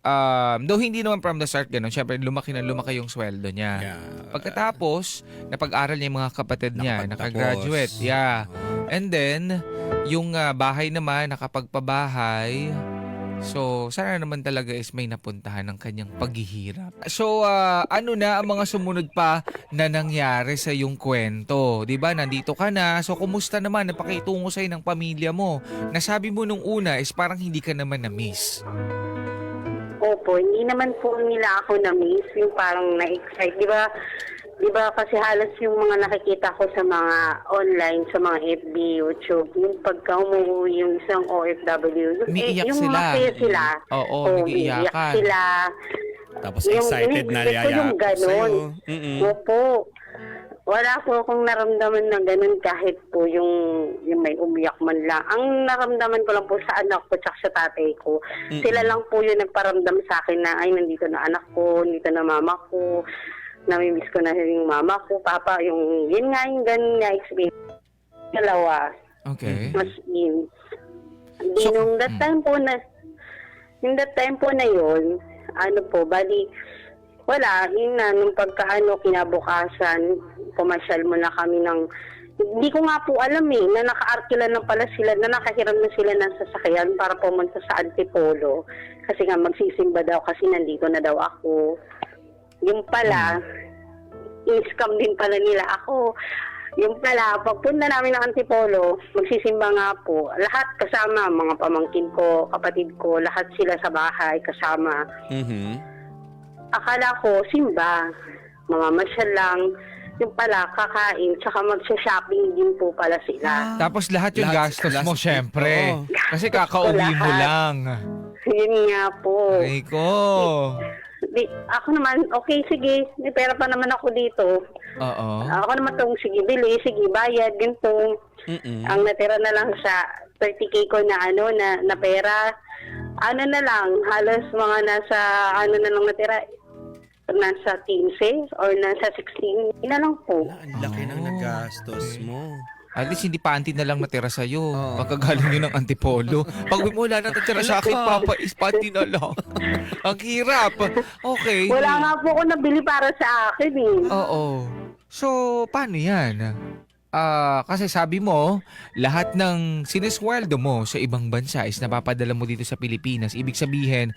though hindi naman from the start ganun, syempre lumaki na lumaki yung sweldo niya. Yeah. Pagkatapos, napag-aral niya yung mga kapatid niya, Nakapagtapos. nakagraduate. Yeah. And then, yung bahay naman, nakapagpabahay. So, sana naman talaga is may napuntahan ng kanyang paghihirap. So, ano na ang mga sumunod pa na nangyari sa yung kwento? 'Di ba? Nandito ka na. So, kumusta naman? Napakitungo sa'yo ng pamilya mo. Nasabi mo nung una is parang hindi ka naman na-miss. Opo, hindi naman po nila ako na-miss, yung parang na-excite. Di ba kasi halos yung mga nakikita ko sa mga online, sa mga FB, YouTube, yung pagka umuwi yung isang OFW, Umiiyak yung sila. masaya sila. Oo, umiiyak nag-iiyakan. sila. Tapos excited na ini-expect ko yung yayakap ganun. sa'yo. Mm-mm. Opo. Wala po akong naramdaman na ganun kahit po yung may umiyak man lang. Ang naramdaman ko lang po sa anak ko tsaka sa tatay ko. Sila lang po yung nagparamdam sa akin na ay nandito na anak ko, nandito na mama ko, namimiss ko na yung mama ko, papa, yun nga yung ganun na experience. Dalawa. Okay. Mas in. Di So- nung that time po na yun, ano po, bali, wala, yun na, nung kinabukasan, pumasyal mo na kami ng, hindi ko nga po alam na naka-arkila na pala sila, na nakahiram na sila ng sasakyan para pumunta sa Antipolo. Kasi nga magsisimba daw kasi nandito na daw ako. Yung pala, in-scam din pala nila ako. Yung pala, pagpunta namin ng Antipolo, magsisimba nga po. Lahat kasama, mga pamangkin ko, kapatid ko, lahat sila sa bahay kasama. Mhm. Akala ko, simba. Mamamasyal lang. Yung pala, kakain, tsaka magsha-shopping din po pala sila. Tapos lahat yung Lahat- gastos mo, lahat- syempre. Oo. Kasi kakauwi mo Lahat. lang. Yun nga po. Aray ko. Ako naman, okay, sige, may pera pa naman ako dito. Oo. Ako naman tong, sige, bili, sige, bayad, ganito. Mm-mm. Ang natira na lang sa 30K ko na na pera. ano na lang, halos mga nasa, ano na lang natira, nasa 15 or nasa 16, ina lang po. Ang laki ng nagastos mo. At least hindi panty na lang natira sa'yo. Oo. Pagkagaling yun ng antipolo. Pag wala na natira sa akin, Papa, is panty na lang. Ang hirap. Okay. Wala nga po ako nabili para sa akin eh. Oo. So, paano yan? Kasi sabi mo, lahat ng sinesweldo mo sa ibang bansa is napapadala mo dito sa Pilipinas. Ibig sabihin,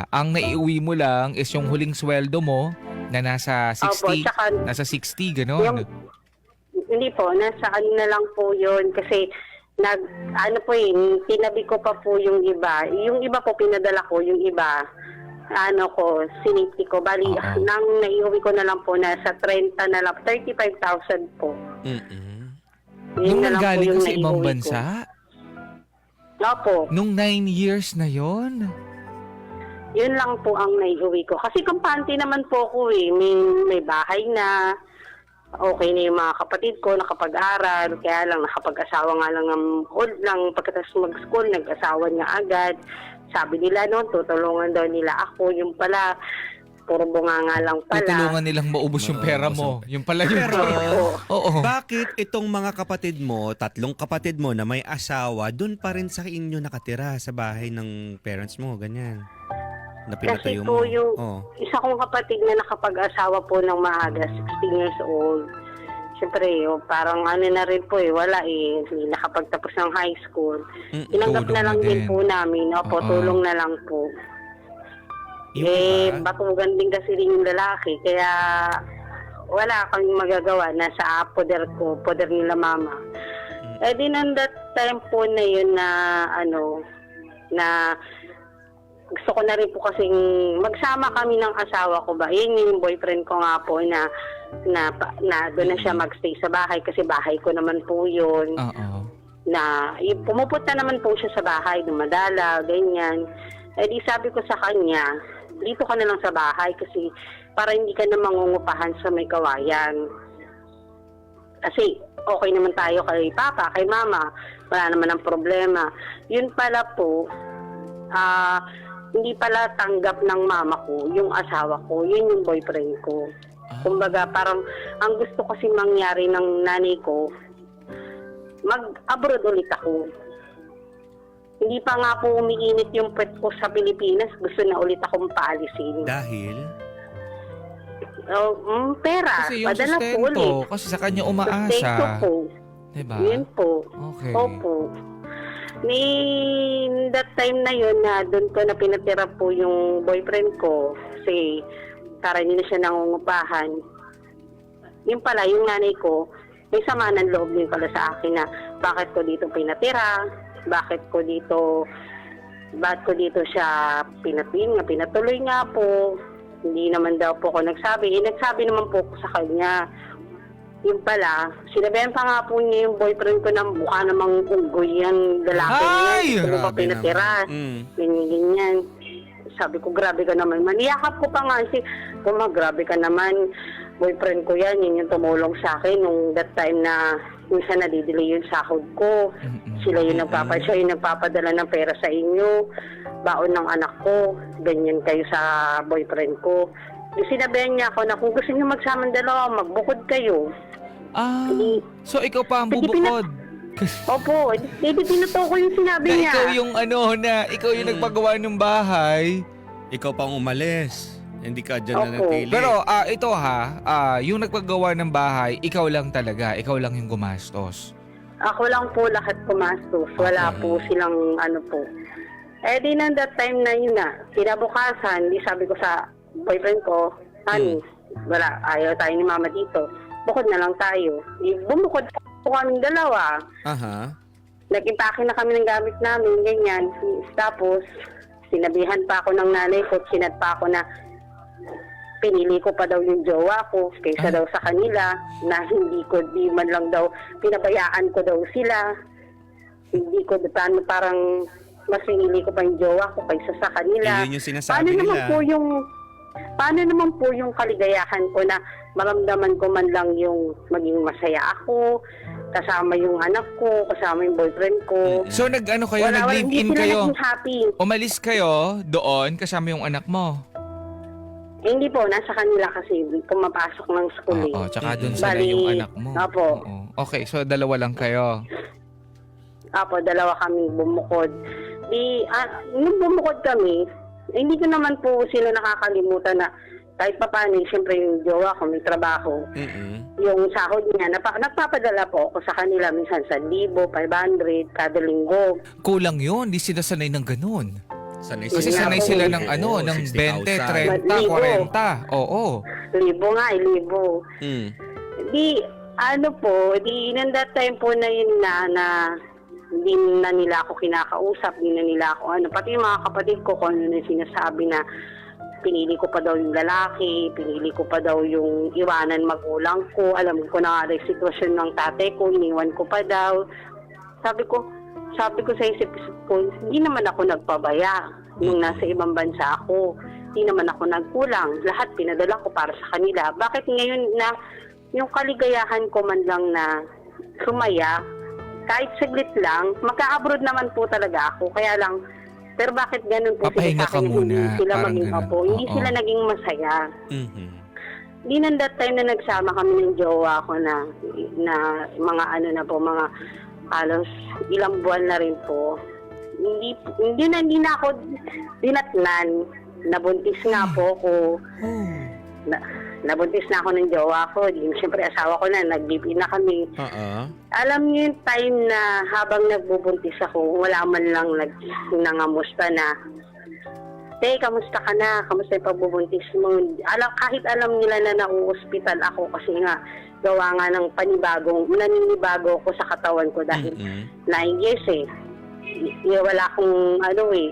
ang naiuwi mo lang is yung huling sweldo mo na nasa 60, Opo, tsaka nasa 60, gano'n. hindi po, nasa ano na lang po yun kasi ano po tinabi ko pa po yung iba. Yung iba po pinadala ko, yung iba sinipti ko. Bali, Oo. nang naiuwi ko na lang po nasa 30 na lang, 35,000 po. Mm-mm. Yun Nung na lang po nanggaling yung ka sa ibang naiuwi ko. bansa? Opo, Nung 9 years na yon. yun lang po ang naiuwi ko. Kasi kampante naman po ako may bahay na. Okay na yung mga kapatid ko, nakapag-aral, kaya lang nakapag-asawa nga lang ng old lang, pagkatapos mag-school, nag-asawa niya agad. Sabi nila noon, tutulungan daw nila ako, yung pala, puro bunganga lang pala. Tutulungan nilang maubos yung pera mo. Yung pala yung... Pero, Oo. bakit itong mga kapatid mo, 3 kapatid mo na may asawa, doon pa rin sa inyo nakatira sa bahay ng parents mo, ganyan? Na Kasi pinatayo mo? po yung Oh. isa kong kapatid na nakapag-asawa po ng maaga, 16 years old. Siyempre, parang ano na rin po wala hindi nakapagtapos ng high school. Tinanggap Tulong na lang na din din. po namin. Opo, Oo. tulong na lang po. Yung iba? Batugan din kasi rin yung lalaki. Kaya wala kang magagawa. Nasa poder ko, poder nila mama. Di nang that time po na yun na na gusto ko na rin po kasing magsama kami ng asawa ko ba. Yun yung boyfriend ko nga po na doon na siya magstay sa bahay kasi bahay ko naman po yun. Oo. Na pumupunta naman po siya sa bahay, dumadala, ganyan. Di sabi ko sa kanya, dito ka na lang sa bahay kasi para hindi ka na mangungupahan sa may kawayan. Kasi okay naman tayo kay papa, kay mama, wala naman ang problema. Yun pala po, hindi pala tanggap ng mama ko, yung asawa ko, yun yung boyfriend ko. Kumbaga parang ang gusto kasi mangyari ng nanay ko, mag-abroad ulit ako. Hindi pa nga po umiinit yung pet ko sa Pilipinas, gusto na ulit akong paalisin. Dahil? Pera, Kasi yung padala po ulit. sustento, kasi sa kanya umaasa. Sustento po. Diba? Yun po. Okay. Opo. That time na yun na doon ko na pinatira po yung boyfriend ko kasi para hindi na siya nangungupahan. Yung pala, yung nanay ko, may sama ng loob din pala sa akin na bakit ko dito pinatira, bakit ko dito siya pinatuloy nga po. Hindi naman daw po ako nagsabi. Nagsabi naman po ko sa kanya. Yung pala, sinabihan pa nga po niya yung boyfriend ko ng mukha namang unggoy yan, lalaki niya. Ay! Gusto mo pa Grabe pinatira. Ganyan. Sabi ko, grabe ka naman. Maniyakap ko pa nga kasi, grabe ka naman. Boyfriend ko yan, yun yung tumulong sa akin nung that time na minsan nadidelay yung sahod ko. Siya yung nagpapadala ng pera sa inyo. Baon ng anak ko. Ganyan kayo sa boyfriend ko. Yung sinabihan niya ako na kung gusto niyo magsamang dalawa, magbukod kayo. So ikaw pa ang Sige, bubukod. Opo, hindi tinuto ko yung sinabi Na niya. ikaw yung nagpagawa ng bahay. Ikaw pang umalis. Hindi ka dyan na Opo. natili. Pero ito yung nagpagawa ng bahay, ikaw lang talaga. Ikaw lang yung gumastos. Ako lang po lahat pumastos. Wala Okay. po silang po. Di nang that time na yun na, kinabukasan, sabi ko sa boyfriend ko, honey, wala, ayaw tayo ni mama dito. Bukod na lang tayo. Bumukod po kaming dalawa. Aha. Nag-impake na kami ng gamit namin, ganyan. Tapos, sinabihan pa ako ng nanay ko, sinat pa ako na pinili ko pa daw yung jowa ko kaysa daw sa kanila, na di man lang daw, pinabayaan ko daw sila. Hindi ko, parang mas pinili ko pa yung jowa ko kaysa sa kanila. Yun yung sinasabi nila. Paano naman po yung kaligayahan ko na maramdaman ko man lang yung maging masaya ako. kasama yung anak ko, kasama yung boyfriend ko. So nag-ano kayo, hindi nag-live-in sila kayo? naging happy. Umalis kayo doon kasama yung anak mo? Eh, hindi po, nasa kanila kasi pumapasok ng school eh. Oo, tsaka doon sana Bali, yung anak mo. Opo. Oo. Okay, so dalawa lang kayo. Apo, dalawa kami bumukod. Nung bumukod kami, hindi ko naman po sila nakakalimutan na kahit pa paano, siyempre yung jowa ko may trabaho. Yung sahod niya, nagpapadala po ako sa kanila minsan 1,000, 500 kada linggo. Kulang yun, di sila sanay ng ganun. Sanay Kasi Yun nga sanay po. sila ng Oo, ng 20, 60,000. 30, 40. Oo. Libo nga, libo. Di, in that time po na yun na hindi na nila ako kinakausap, hindi na nila ako pati yung mga kapatid ko kung ano na sinasabi na pinili ko pa daw yung lalaki, pinili ko pa daw yung iwanan magulang ko, alam ko na nga yung sitwasyon ng tatay ko, iniwan ko pa daw. Sabi ko sa isip-isip ko, hindi naman ako nagpabaya nung nasa ibang bansa ako. Hindi naman ako nagkulang. Lahat pinadala ko para sa kanila. Bakit ngayon na yung kaligayahan ko man lang na sumaya, kahit saglit lang, magka-abroad naman po talaga ako. Kaya lang, pero bakit ganun po Papahinga sila sa akin ka muna, hindi sila parang maging ganun. apo, hindi Oo. sila naging masaya. Di nang that time na nagsama kami ng jowa ko na mga mga halos ilang buwan na rin po. Hindi na ako dinatnan. Nabuntis nga po ako. Nabuntis na ako ng jowa ko. Siyempre asawa ko na, nag-live-in na kami. Alam niyo yung time na habang nagbubuntis ako, wala man lang nangamusta na, kamusta ka na? Kamusta yung pagbubuntis mo? Kahit alam nila na nau-hospital ako kasi nga, gawa nga ng naninibago ko sa katawan ko dahil 9 years eh. Wala akong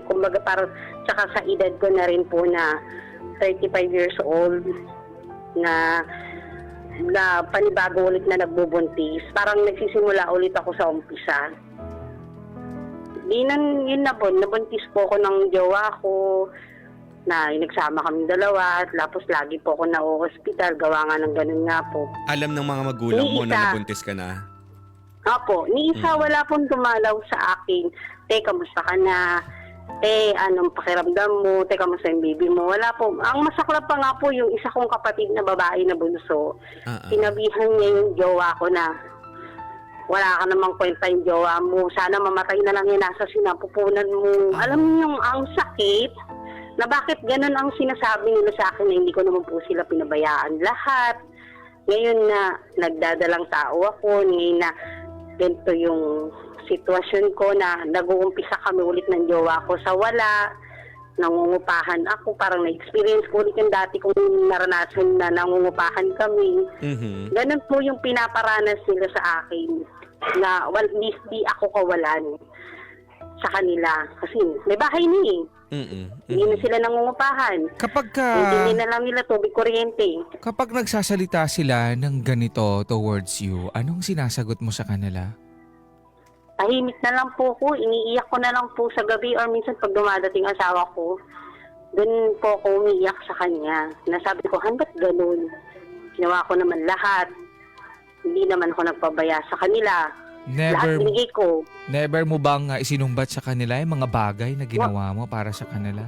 kumbaga parang tsaka sa edad ko na rin po na 35 years old na panibago ulit na nagbubuntis. Parang nagsisimula ulit ako sa umpisa. Yun na po, nabuntis po ako ng jowa ko na nagsama kami dalawa tapos lagi po ako na-hospital gawa nga ng ganun nga po. Alam ng mga magulang mo Ni na isa. nabuntis ka na? Opo, ni isa wala pong dumalaw sa akin. Kamusta ka na? Anong pakiramdam mo? Kamusta yung baby mo? Wala po. Ang masaklap pa nga po yung isa kong kapatid na babae na bunso. Sinabihan niya yung jowa ko na wala ka namang kwenta yung jowa mo. Sana mamatay na lang yan nasa sinapupunan mo. Alam niyo yung ang sakit na bakit ganun ang sinasabi nila sa akin na hindi ko naman po sila pinabayaan lahat. Ngayon na nagdadalang tao ako, ngayon na ganito yung sitwasyon ko na nag-uumpisa kami ulit ng jowa ko sa wala, nangungupahan ako, parang na-experience ko ulit yung dati kong naranasan na nangungupahan kami. Ganun po yung pinaparanas nila sa akin na di ako kawalan sa kanila kasi may bahay niya Hindi na sila nangungupahan. Hindi na lang nila tubig kuryente. Kapag nagsasalita sila ng ganito towards you, anong sinasagot mo sa kanila? Tahimik na lang po ko, iniiyak ko na lang po sa gabi or minsan pag dumadating asawa ko, doon po ako umiiyak sa kanya. Nasabi ko, hanggat ganun, ginawa ko naman lahat. Hindi naman ako nagpabaya sa kanila. Lahat binigay ko. Never mo bang isinumbat sa kanila yung mga bagay na ginawa mo para sa kanila?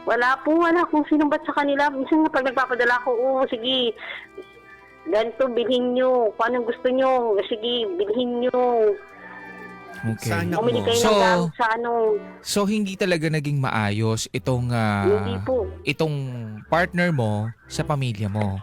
Wala akong sinumbat sa kanila. Minsan nga pag nagpapadala ko, sige, ganito, bilhin nyo. Kung anong gusto nyo, sige, bilhin nyo. Okay. Bumili kayo ng gamit sa So hindi talaga naging maayos itong hindi po. itong partner mo sa pamilya mo.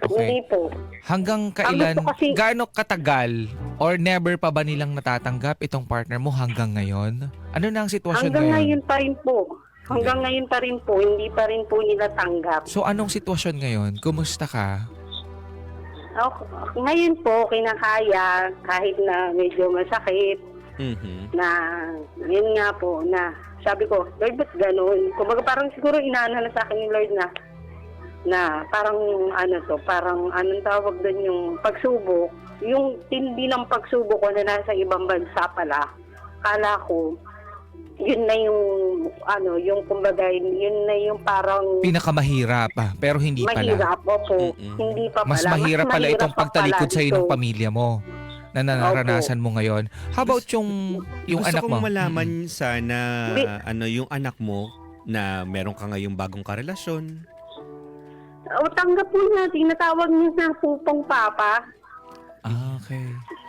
Okay. Hindi po. Hanggang kailan, Ang gusto kasi- gaano katagal or never pa ba nilang natatanggap itong partner mo hanggang ngayon? Ano na ang sitwasyon Hanggang ngayon? ngayon pa rin po. Hanggang ngayon pa rin po. Hindi pa rin po nila tanggap. So anong sitwasyon ngayon? Kumusta ka? Ngayon po, kinakaya kahit na medyo masakit. Na yun nga po na sabi ko, Lord, ba't ganun? Kumbaga parang siguro inaano na sa akin ni Lord na parang parang anong tawag doon yung pagsubok, yung tindi ng pagsubok ko na nasa ibang bansa pala. Kala ko yun na yung yung kumbaga yun na yung parang Pinakamahirap pero hindi pala. mahirap po. Hindi pa pala. Mas mahirap pala itong pa pagtalikod pala sa ito. ng pamilya mo. na naranasan mo ngayon. How about yung Gusto anak mo? kong malaman sana, Di- yung anak mo na meron ka ngayong bagong karelasyon. O, tanggap po niya. Tinatawag niya na pupong papa. Okay.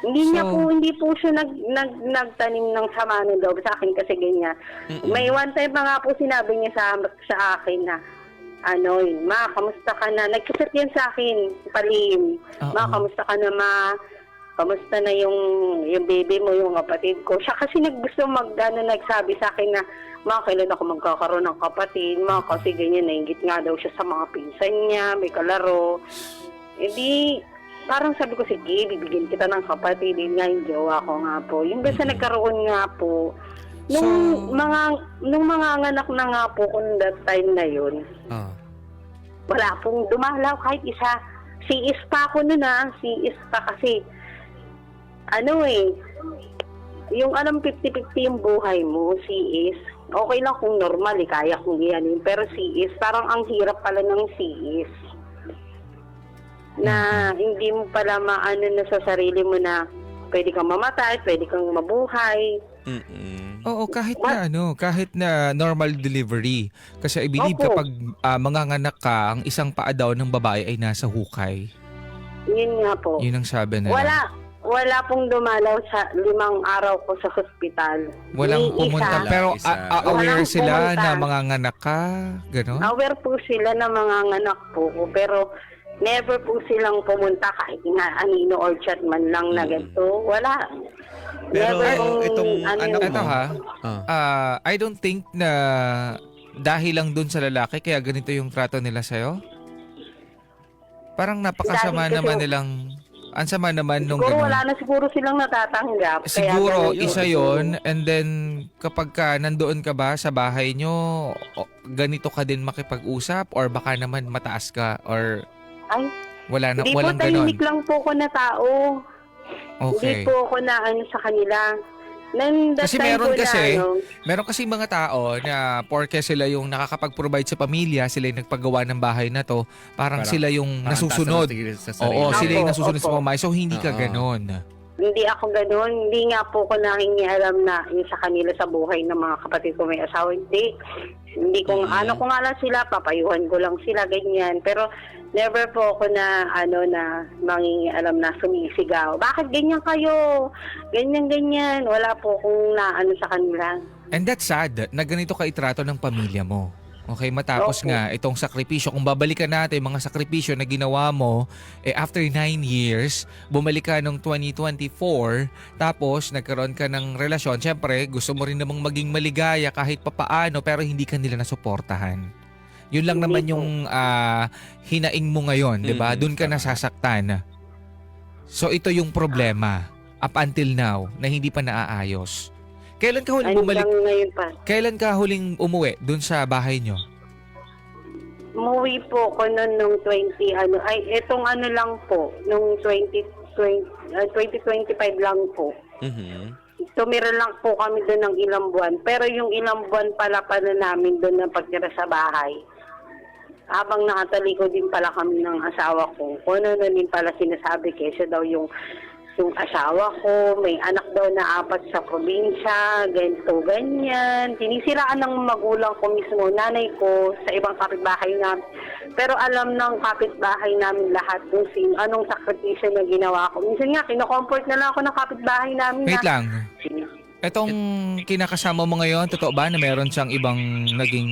Hindi po siya nagtanim ng sama ng loob sa akin kasi ganyan. May one time pa nga po sinabi niya sa akin na, ma, kamusta ka na? Nag-chat yan sa akin, palihim. Ma, kamusta ka na, ma? Kamusta na yung baby mo, yung kapatid ko? Siya kasi nagsabi sa akin na, ma, kailan ako magkakaroon ng kapatid? Ma, kasi ganyan, nainggit nga daw siya sa mga pinsan niya, may kalaro. Hindi, parang sabi ko, sige, bibigyan kita ng kapatid. Yun nga yung jowa ko nga po. Yung basta nagkaroon nga po, nung mga anak na nga po kung that time na yun, wala pong dumalaw kahit isa. CS pa ako nun CS pa kasi, yung 50-50 yung buhay mo, CS, okay lang kung normal, kaya kong yan. Pero CS, parang ang hirap pala ng CS. Na hindi mo pala maano na sa sarili mo na pwede kang mamatay, pwede kang mabuhay. Oo, kahit na normal delivery. Kasi I believe Opo. kapag manganganak ka, ang isang paa daw ng babae ay nasa hukay. Yun nga po. Yun ang sabi nila. Wala pong dumalaw sa 5 araw ko sa hospital. Walang Ni pumunta. isa. Pero aware Walang sila pumunta. na manganganak ka? Gano'n? Aware po sila na mga anak po ko, pero never po silang pumunta kahit nga anino or chat man lang na ganito. Wala. Pero Never pong itong anak Ito mo, I don't think na dahil lang dun sa lalaki kaya ganito yung trato nila sa'yo? Parang napakasama Dahil kasi- naman nilang... Ang sama naman nung Siguro ganun. wala na siguro silang natatanggap. Kaya Siguro, ganun isa yun. yon. And then, kapag ka nandoon ka ba sa bahay nyo, ganito ka din makipag-usap? Or baka naman mataas ka? Or Ay, walang hindi po, ganon? tahimik lang po ko na tao. Hindi Okay. po ako na sa kanila. Kasi meron kasi mga tao na porke sila yung nakakapag-provide sa pamilya, sila yung nagpagawa ng bahay na to, parang sila yung nasusunod. Oo, sila yung Opo, nasusunod sa opo. pamay. So, hindi ka Oo. ganon. Hindi ako ganun. Hindi nga po ko nangingialam na yung sa kanila sa buhay ng mga kapatid ko may asawa. Hindi ko, ano ko nga lang sila, papayuhan ko lang sila, ganyan. Pero never po ako na, na mangingialam na sumisigaw. Bakit ganyan kayo? Ganyan. Wala po kong naano sa kanila. And that's sad na ganito ka itrato ng pamilya mo. Okay, matapos Opo. nga itong sakripisyo, kung babalikan natin mga sakripisyo na ginawa mo, after 9 years, bumalik ka noong 2024, tapos nagkaroon ka ng relasyon, syempre gusto mo rin namang maging maligaya kahit papaano, pero hindi ka nila nasuportahan. Yun lang Hindi naman po. yung hinaing mo ngayon, di ba? Doon ka nasasaktan. So ito yung problema up until now na hindi pa naaayos. Kailan ka huling bumalik? Hanggang ngayon pa. Kailan ka huling umuwi dun sa bahay nyo? Umuwi po ko noon nung 20, etong lang po, nung 2025 lang po. Tumira lang po kami doon ng ilang buwan. Pero yung ilang buwan pala namin doon na pagtira sa bahay. Habang nakataliko din pala kami ng asawa ko. Kung ano din pala sinasabi kesa daw yung asawa ko, may anak daw na 4 sa probinsya, ganito, ganyan. Sinisiraan ng magulang ko mismo, nanay ko, sa ibang kapitbahay namin. Pero alam ng kapitbahay namin lahat kung anong sakripisyo na ginawa ko. Minsan nga, kino-comfort na lang ako ng kapitbahay namin. Wait lang. Etong kinakasama mo ngayon, totoo ba na meron siyang ibang naging...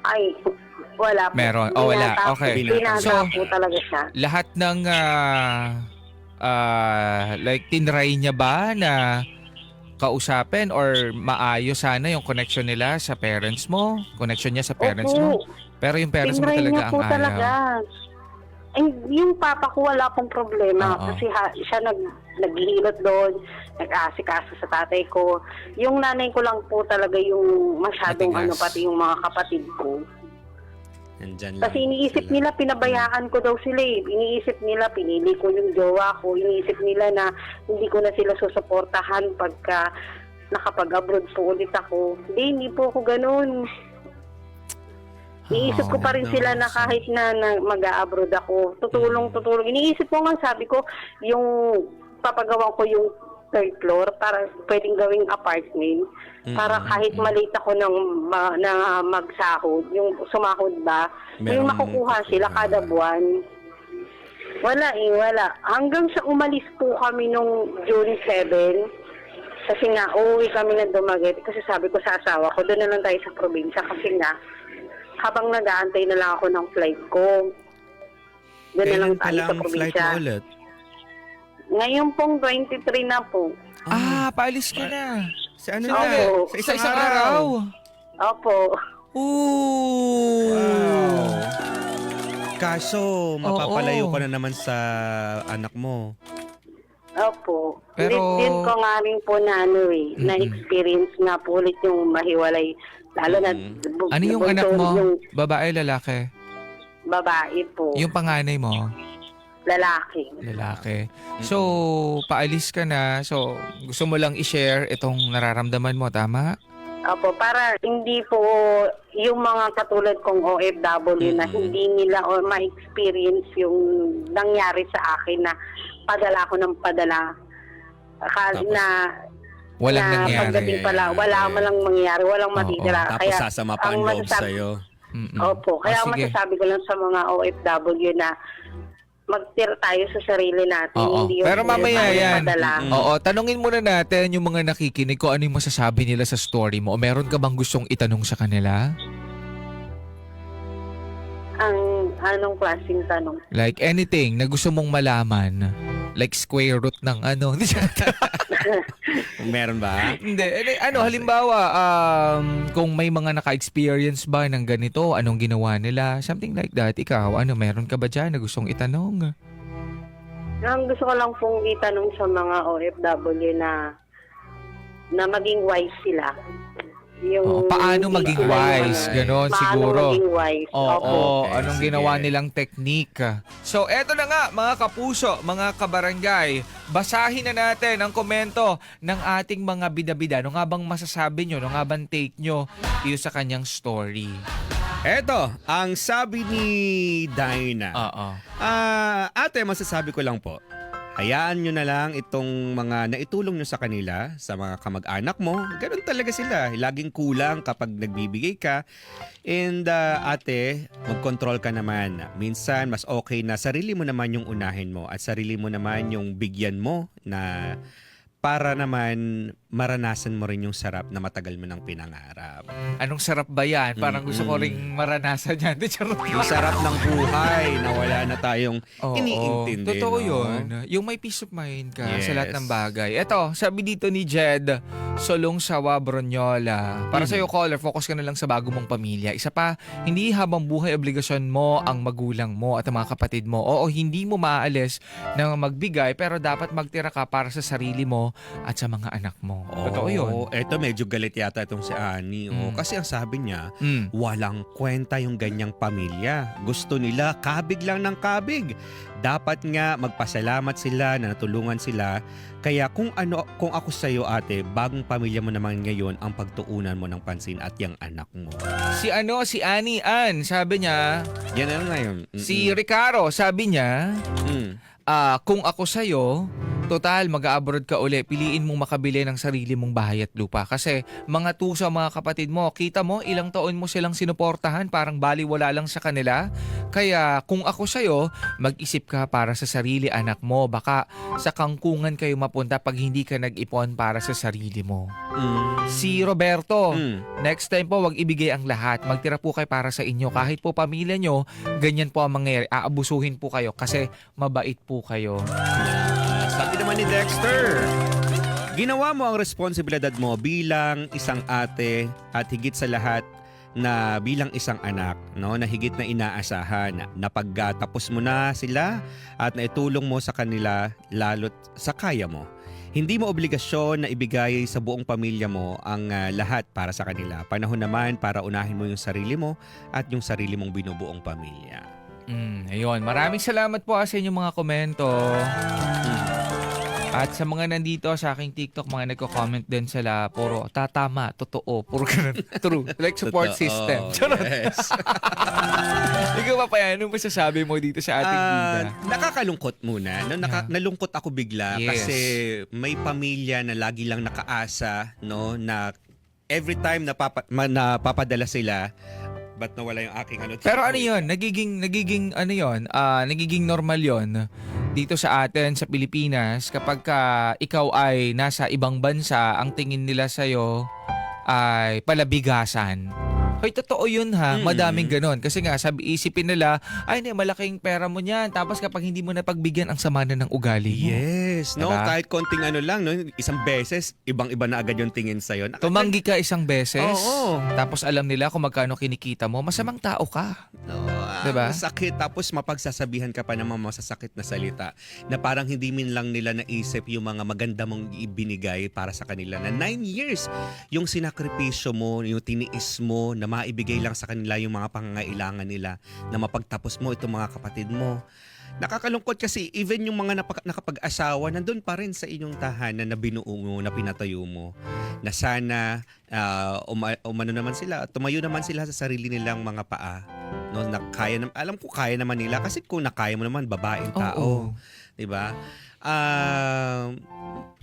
Ay, wala po. Meron. Oh, wala. Binata- Okay. Binata So, po talaga siya. lahat ng like tinry niya ba na kausapin or maayos sana yung connection nila sa parents mo? Connection niya sa parents mo? Opo. Pero yung parents mo Tinry talaga niya ang po ayaw. talaga. Ay, yung papa ko wala pong problema Oo. kasi siya naghihilot doon, nag-aasikaso sa tatay ko. Yung nanay ko lang po talaga yung masyadong Matigas. pati yung mga kapatid ko. Nandyan lang Kasi iniisip sila. nila, pinabayaan ko daw sila eh. Iniisip nila, pinili ko yung jowa ko. Iniisip nila na hindi ko na sila susuportahan pagka nakapag-abroad po ulit ako. Hindi po ako ganun. Iniisip ko pa rin sila na kahit na mag-a-abroad ako, tutulong. Iniisip ko nga, sabi ko, yung papagawa ko yung third floor para pwedeng gawing apartment. Para kahit malate ako na magsahod, yung sumahod ba, may Merong makukuha sila kada buwan. Wala. Hanggang sa umalis po kami nung June 7, kasi nga, uuwi kami na Dumaguete kasi sabi ko sa asawa ko, doon na lang tayo sa probinsya kasi nga, habang nag-aantay na lang ako ng flight ko. Doon na lang Kailan pa tayo sa lang flight probinsya. mo ulit? Ngayon pong 23 na po. Paalis ka na. Sa ano Opo. na? Sa isang araw. Opo. Ooh. Wow. Kaso, mapapalayo ka na naman sa anak mo. Opo. Pero- Din ko nga rin po na na-experience nga po ulit yung mahiwalay. Lalo na Ano yung bunso, anak mo? Yung Babae, lalaki? babae po. Yung panganay mo? Lalaki. Lalaki. So, paalis ka na. So, gusto mo lang i-share itong nararamdaman mo, tama? Opo, para hindi po yung mga katulad kong OFW na hindi nila o ma-experience yung nangyari sa akin na padala ko ng padala. Tapos, Na Walang na nangyari. pagdating pala, wala malang mangyari, walang matitira. Tapos sasama pa ang loob sa'yo. Opo, kaya ang sige. masasabi ko lang sa mga OFW na magtira tayo sa sarili natin. Oo. Hindi yung Pero mamaya tayo yan. padala. Oo, tanungin muna natin yung mga nakikinig ko ano yung masasabi nila sa story mo. O meron ka bang gustong itanong sa kanila? Ang anong klaseng tanong? Like anything na gusto mong malaman. Like square root ng ano. Meron ba? Hindi. Ano, halimbawa, kung may mga naka-experience ba ng ganito, anong ginawa nila? Something like that. Ikaw, ano, meron ka ba dyan na gustong itanong? Ang gusto ko lang pong itanong sa mga OFW na maging wise sila. Yung Paano hindi maging sila yung wise? Ganon paano siguro. maging wise? Oo, Opo. Okay, anong sige. ginawa nilang technique. So, eto na nga mga kapuso, mga kabarangay. Basahin na natin ang komento ng ating mga bida-bida. Ano nga bang masasabi nyo? Ano nga bang take nyo dito sa kanyang story? Eto, ang sabi ni Dinah. Oo. Ate, masasabi ko lang po. Hayaan nyo na lang itong mga naitulong nyo sa kanila, sa mga kamag-anak mo. Ganun talaga sila. Laging kulang kapag nagbibigay ka. And ate, mag-control ka naman. Minsan, mas okay na sarili mo naman yung unahin mo at sarili mo naman yung bigyan mo na para naman maranasan mo rin yung sarap na matagal mo nang pinangarap. Anong sarap ba yan? Parang gusto ko ring maranasan yan. Charot. Yung sarap ng buhay na wala na tayong Oo, iniintindi. totoo no? yun. Yung may peace of mind ka sa Yes. lahat ng bagay. Eto, sabi dito ni Jed Solong Sawa Bronyola. Para sa'yo, caller, focus ka na lang sa bago mong pamilya. Isa pa, hindi habang buhay obligasyon mo ang magulang mo at ang mga kapatid mo. Oo, hindi mo maaalis na magbigay pero dapat magtira ka para sa sarili mo at sa mga anak mo. Totoo yun. Eto, medyo galit yata itong si Annie. Kasi ang sabi niya, walang kwenta yung ganyang pamilya. Gusto nila kabig lang ng kabig. Dapat nga magpasalamat sila na natulungan sila. Kaya kung ako sa iyo ate, bagong pamilya mo naman ngayon ang pagtuunan mo ng pansin at yung anak mo. Si Annie Ann, sabi niya, Yan na ngayon. si Ricardo, sabi niya, kung ako sa'yo, total, mag-abroad ka uli, piliin mong makabili ng sarili mong bahay at lupa. Kasi mga tusa, mga kapatid mo, kita mo, ilang taon mo silang sinuportahan, parang baliwala lang sa kanila. Kaya kung ako sa'yo, mag-isip ka para sa sarili anak mo. Baka sa kangkungan kayo mapunta pag hindi ka nag-ipon para sa sarili mo. Si Roberto, next time po, wag ibigay ang lahat. Magtira po kayo para sa inyo. Kahit po pamilya nyo, ganyan po ang mangyayari. Aabusuhin po kayo kasi mabait po kayo. Sabi naman ni Dexter, ginawa mo ang responsibilidad mo bilang isang ate at higit sa lahat na bilang isang anak, no, na higit na inaasahan na pagtapos mo na sila at naitulong mo sa kanila lalo't sa kaya mo. Hindi mo obligasyon na ibigay sa buong pamilya mo ang lahat para sa kanila. Panahon naman para unahin mo yung sarili mo at yung sarili mong binubuong pamilya. Ayun, maraming salamat po sa inyong mga komento. At sa mga nandito sa aking TikTok, mga nagko-comment din sila, puro tatama, totoo, puro ganun, true. Like support Totoo, system. Charot. yes. Ikaw ba pa yan? Anong masasabi mo dito sa ating bida? Nakakalungkot muna. No? Nalungkot ako bigla Yes. kasi may pamilya na lagi lang nakaasa, no, na every time napapadala sila, ba't nawala yung aking ano? Pero ano yun? Nagiging ano yun? Nagiging normal yun dito sa atin sa Pilipinas kapag ikaw ay nasa ibang bansa, ang tingin nila sa'yo ay palabigasan. Hoy, totoo yun ha. Madaming ganon. Kasi nga, isipin nila, ay hindi, malaking pera mo niyan. Tapos kapag hindi mo napagbigyan, ang sama na ng ugali mo. Yes, no, Diba? kahit konting ano lang, no, isang beses, ibang-iba na agad yung tingin sa'yo. Tumanggi ka isang beses, Oo. tapos alam nila kung magkano kinikita mo, masamang tao ka. No, Diba? sakit, tapos mapagsasabihan ka pa ng mga masasakit na salita na parang hindi min lang nila naisip yung mga maganda mong ibinigay para sa kanila na 9 years yung sinakripisyo mo, yung tiniis mo na maibigay lang sa kanila yung mga pangangailangan nila na mapagtapos mo itong mga kapatid mo. Nakakalungkot kasi even yung mga nakapag-asawa nandun pa rin sa inyong tahanan na binuo mo, na pinatayo mo, na sana umano naman sila, tumayo naman sila sa sarili nilang mga paa, no, na kaya, alam ko kaya naman nila kasi kung nakaya mo naman babaeng tao, Oo. 'di ba?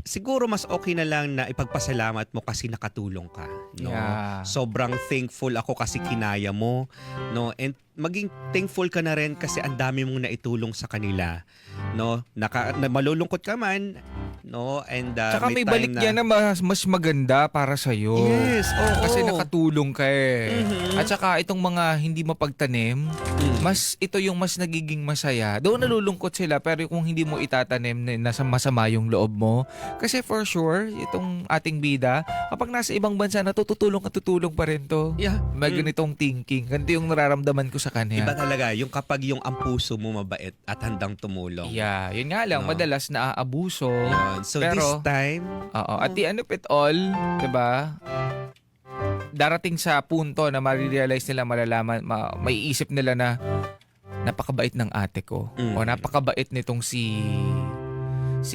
Siguro mas okay na lang na ipagpasalamat mo kasi nakatulong ka, no? Yeah. Sobrang thankful ako kasi kinaya mo, no? And maging thankful ka na rin kasi ang dami mong naitulong sa kanila, no? Na malulungkot ka man, no? And Tsaka may time balik yan na mas maganda para sa'yo. Yes, oo. Kasi nakatulong ka eh. Mhm. At saka itong mga hindi mapagtanim, mas ito yung mas nagiging masaya. Doon nalulungkot sila pero kung hindi mo itatanim, nasa masama yung loob mo. Kasi for sure, itong ating bida, kapag nasa ibang bansa, natutulong pa rin to. Yeah. May ganitong thinking. Ganito yung nararamdaman ko sa kanya. Iba talaga, yung kapag yung ang puso mo mabait at handang tumulong. Yeah, yun nga lang, No. madalas naaabuso. Yun. So Pero, this time, Oo, at the end of it all, 'di ba? Darating sa punto na marirealize nila, malalaman, maiisip nila na napakabait ng ate ko o napakabait nitong si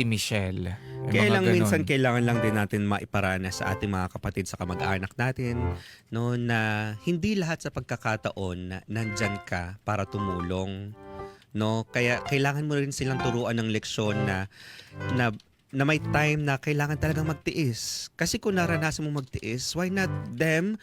Michelle. May kaya mga lang ganon. minsan kailangan lang din natin maiparana sa ating mga kapatid sa kamag-anak natin, no, na hindi lahat sa pagkakataon na nandyan ka para tumulong, no? Kaya kailangan mo rin silang turuan ng leksyon na may time na kailangan talagang magtiis. Kasi kung naranasan mo magtiis, why not them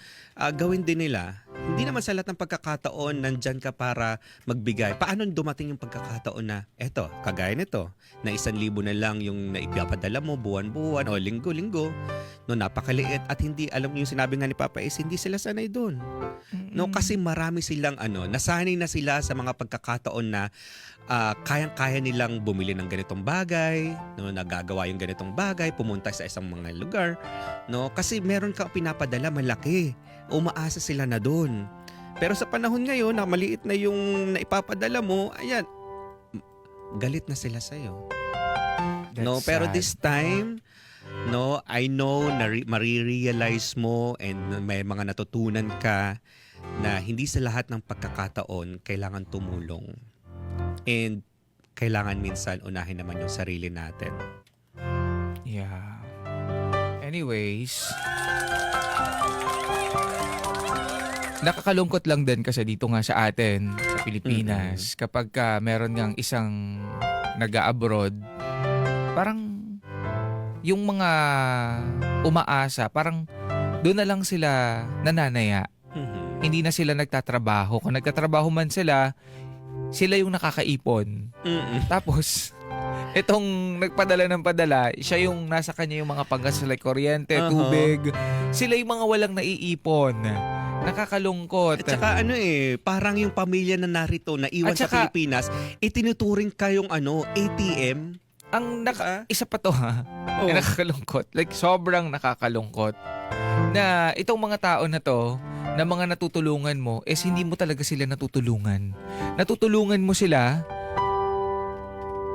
gawin din nila? Hindi naman sa lahat ng pagkakataon nandyan ka para magbigay. Paano dumating yung pagkakataon na eto, kagaya nito, na 1,000 na lang yung naipapadala mo buwan-buwan o linggo-linggo, no, napakaliit at hindi, alam mo yung sinabi nga ni Papa is hindi sila sanay doon. No, kasi marami silang nasanay na sila sa mga pagkakataon na kayang-kaya nilang bumili ng ganitong bagay, no, nagagawa yung ganitong bagay, pumunta sa isang mga lugar, no, kasi meron kang pinapadala malaki. Umaasa sila na doon. Pero sa panahon ngayon na maliit na yung naipapadala mo, ayan, galit na sila sa'yo. No, That's pero sad. this time, no, I know na marirealize mo and may mga natutunan ka na hindi sa lahat ng pagkakataon kailangan tumulong. And kailangan minsan unahin naman yung sarili natin. Yeah. Anyways, nakakalungkot lang din kasi dito nga sa atin, sa Pilipinas, kapag meron ngang isang nag-abroad, parang yung mga umaasa, parang doon na lang sila nananaya. Hindi na sila nagtatrabaho. Kung nagtatrabaho man sila yung nakakaipon. Tapos, itong nagpadala ng padala, siya yung nasa kanya yung mga panggastos like kuryente, tubig. Sila yung mga walang naiipon. Nakakalungkot. At saka parang yung pamilya na narito na iwan At sa saka, Pilipinas, itinuturing kayong ATM. ang isa pa to ha, Oh. nakakalungkot. Like sobrang nakakalungkot. Na itong mga tao na to, na mga natutulungan mo, hindi mo talaga sila natutulungan. Natutulungan mo sila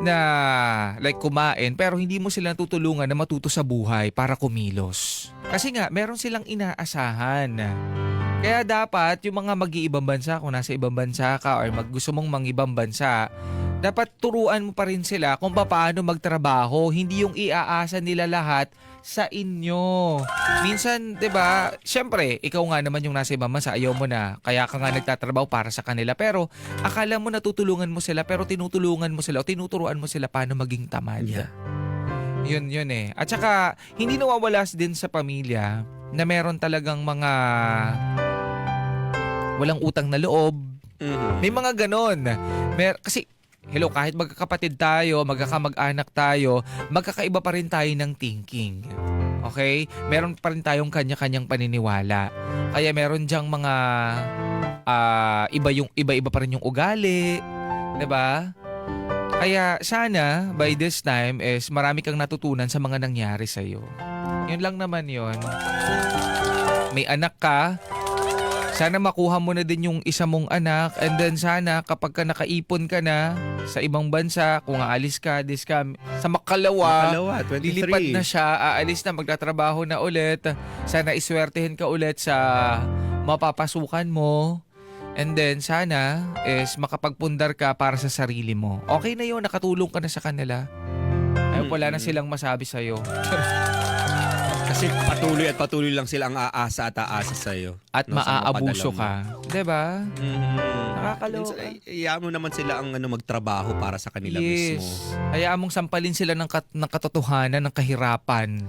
na like kumain, pero hindi mo sila natutulungan na matuto sa buhay para kumilos. Kasi nga, meron silang inaasahan. Kaya dapat yung mga mag-iibang bansa, kung nasa ibang bansa ka or gusto mong mang-ibang bansa, dapat turuan mo pa rin sila kung paano magtrabaho. Hindi yung iaasa nila lahat sa inyo. Minsan, 'di ba? Syempre, ikaw nga naman yung nasa ibang bansa, ayaw mo na. Kaya ka nga nagtatrabaho para sa kanila. Pero akala mo natutulungan mo sila, pero tinutulungan mo sila o tinuturuan mo sila paano maging tamad. Yeah. Yun eh. At saka, hindi nawawala din sa pamilya na meron talagang mga walang utang na loob. May mga ganon. Kasi, hello, kahit magkakapatid tayo, magkakamag-anak tayo, magkakaiba pa rin tayo ng thinking. Okay? Meron pa rin tayong kanya-kanyang paniniwala. Kaya meron diyang mga iba-iba pa rin yung ugali. 'Di ba? Kaya sana, by this time, is marami kang natutunan sa mga nangyari sa'yo. Yun lang naman yun. May anak ka, sana makuha mo na din yung isa mong anak, and then sana kapag ka nakaipon ka na sa ibang bansa, kung aalis ka, sa Makalawa, 23. lilipad na siya, aalis na, magtatrabaho na ulit. Sana iswertehin ka ulit sa mapapasukan mo. And then sana is makapagpundar ka para sa sarili mo. Okay na yun, nakatulong ka na sa kanila. Ay, wala na silang masabi sa'yo. Kasi patuloy lang sila ang aasa sa'yo. At no, sa maaabuso mapadala mo. ka. Diba? Nakakaloka. Nakakaloka. Hayaan mo naman sila ang magtrabaho para sa kanila mismo. Hayaan mong sampalin sila ng katotohanan, ng kahirapan.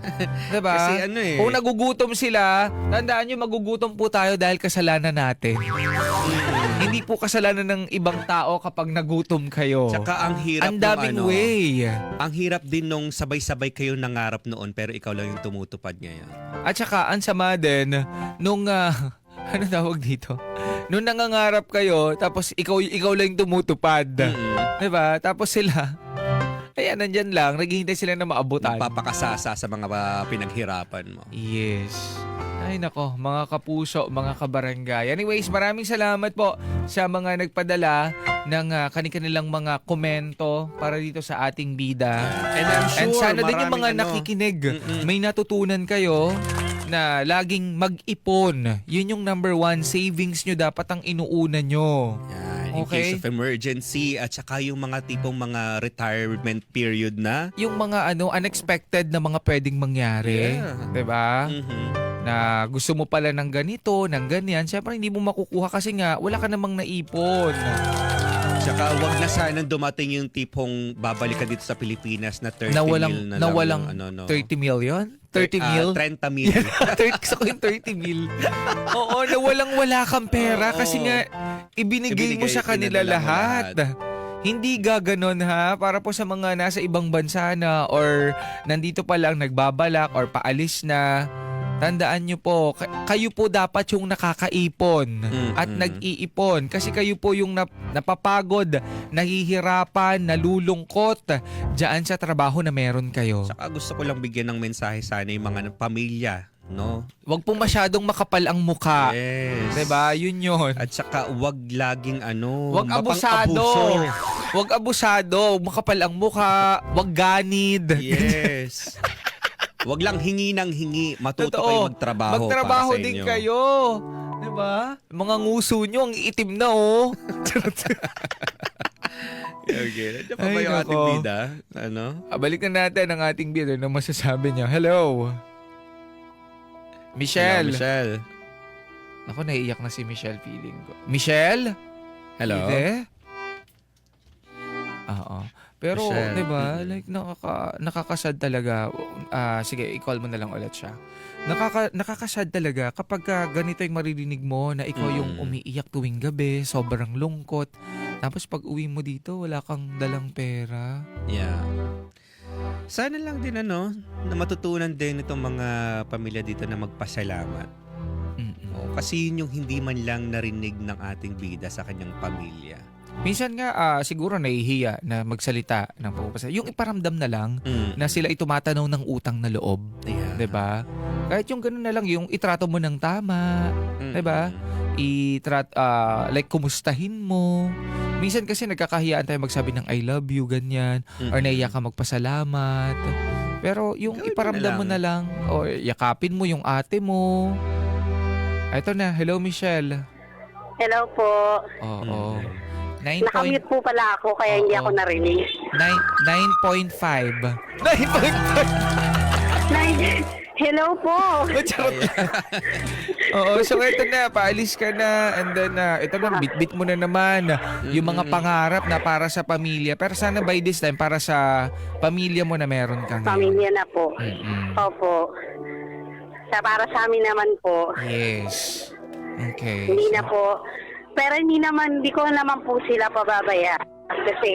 Diba? Kasi Kung nagugutom sila, tandaan nyo, magugutom po tayo dahil kasalanan natin. Hindi po kasalanan ng ibang tao kapag nagutom kayo. Tsaka ang hirap ang daming way. Ang hirap din nung sabay-sabay kayo nangarap noon pero ikaw lang yung tumutupad ngayon. At saka, ang sama din, nung, ano tawag dito? Nung nangangarap kayo, tapos ikaw lang yung tumutupad. Diba? Tapos sila, ayan, nandyan lang, naghihintay sila na maabutan. Nagpapakasasa sa mga pinaghirapan mo. Yes. Ay nako, mga kapuso, mga kabarangay. Anyways, maraming salamat po sa mga nagpadala ng kanilang mga komento para dito sa ating bida. And I'm sure, And sana din yung mga maraming nakikinig, may natutunan kayo na laging mag-ipon. Yun yung number 1, savings nyo dapat ang inuuna nyo. Yan, in Okay. case of emergency at saka yung mga tipong mga retirement period na. Yung mga unexpected na mga pwedeng mangyari. Yeah. 'Di ba? Mhm. Na gusto mo pala ng ganito, ng ganyan, syempre hindi mo makukuha kasi nga wala ka namang naipon. Tsaka wag na sanang dumating yung tipong babalik ka dito sa Pilipinas na 30 Na mil walang, na na lang. walang yung 30 million? 30 mil? 30 mil. Gusto ko yung 30 mil. Oo, na wala kang pera kasi nga ibinigay mo sa kanila pinadala mo lahat. Hindi gaganon ha, para po sa mga nasa ibang bansa na or nandito pa lang nagbabalak or paalis na. Tandaan nyo po, kayo po dapat yung nakakaipon at nag-iipon. Kasi kayo po yung napapagod, nahihirapan, nalulungkot dyan sa trabaho na meron kayo. Saka gusto ko lang bigyan ng mensahe sana yung mga pamilya, no? Huwag pong masyadong makapal ang muka. Yes. Diba? Yun. At saka wag laging Huwag abusado. Huwag abusado. Huwag makapal ang muka. Huwag ganid. Yes. Wag lang hingi ng hingi. Matuto Totoo. kayo magtrabaho Magtrabaho para sa din inyo. kayo. Diba? Mga nguso nyo, ang itim na oh. Okay. Nandiyan pa ba Ay, yung ating nako. bida? Ano? Balikan natin ang ating bida. Ano masasabi niya? Hello? Michelle. Hello, Michelle. Ako, naiiyak na si Michelle, feeling ko. Michelle? Hello? Hindi? Oo. Pero, Michelle. di ba, like, nakakasad talaga. Sige, i-call mo na lang ulit siya. Nakakasad talaga kapag ganito yung maririnig mo na ikaw yung umiiyak tuwing gabi, sobrang lungkot. Tapos pag uwi mo dito, wala kang dalang pera. Yeah. Sana lang din na matutunan din itong mga pamilya dito na magpasalamat. Kasi yun yung hindi man lang narinig ng ating bida sa kanyang pamilya. Minsan nga, siguro nahihiya na magsalita ng pagpapasalamat. Yung iparamdam na lang na sila itumatanaw ng utang na loob. Yeah. 'Di ba? Kahit yung gano'n na lang, yung itrato mo ng tama. 'Di ba? Like, kumustahin mo. Minsan kasi nagkakahiyaan tayo magsabi ng I love you, ganyan. Or naiya ka magpasalamat. Pero yung Gawin iparamdam mo na lang. O yakapin mo yung ate mo. Ito na. Hello, Michelle. Hello po. Oo. Nakamute po pala ako, kaya hindi Oo. ako narinig. 9.5. 9.5. Hello po! Charot lang. Oo, so ito na, paalis ka na, and then ito na, bit-bit mo na naman yung mga pangarap na para sa pamilya. Pero sana by this time, para sa pamilya mo na meron ka ngayon. Pamilya na po. Mm-mm. Opo. Para sa amin naman po. Yes. Okay. Hindi na po. Pero hindi ko naman po sila pababaya. Kasi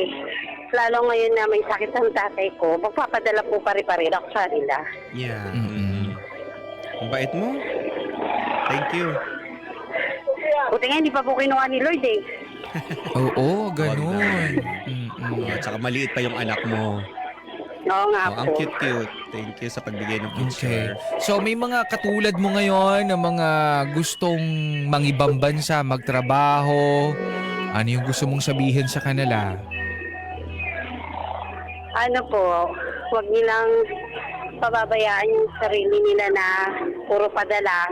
lalo ngayon na may sakit ang tatay ko, magpapadala po pare-pare ako sa nila. Yeah. Mm-mm. Ang bait mo. Thank you. Buti nga, hindi pa po kinuha ni Lloyd eh. Oo, ganun. Mm-mm. At saka maliit pa yung anak mo. Oo nga Ang po. cute-cute. Thank you sa pagbigay ng Okay. picture. So may mga katulad mo ngayon na mga gustong mangibang bansa, magtrabaho. Ano yung gusto mong sabihin sa kanila? Ano po, huwag nilang pababayaan yung sarili nila na puro padala.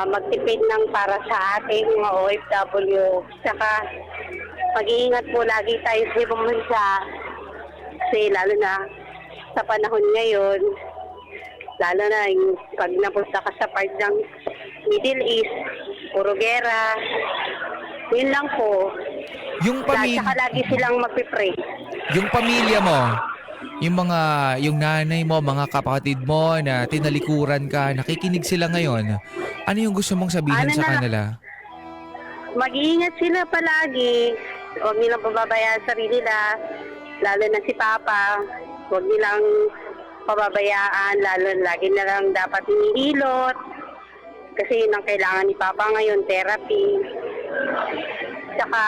Magtipid ng para sa ating mga OFW. Saka mag-iingat po lagi tayo sa ibang bansa. Kasi lalo na sa panahon ngayon, lalo na yung pag napunta ka sa part ng Middle East, puro gera. Yun lang po. Yung Saka lagi silang magpipray. yung pamilya mo, yung nanay mo, mga kapatid mo na tinalikuran ka, nakikinig sila ngayon. Ano yung gusto mong sabihin sa kanila? Mag-iingat sila palagi. Huwag nilang pababayaan sarili nila. Lalo na si Papa. Huwag nilang pababayaan. Lalo lagi na lang dapat hinihilot. Kasi yun ang kailangan ni Papa ngayon, therapy. Saka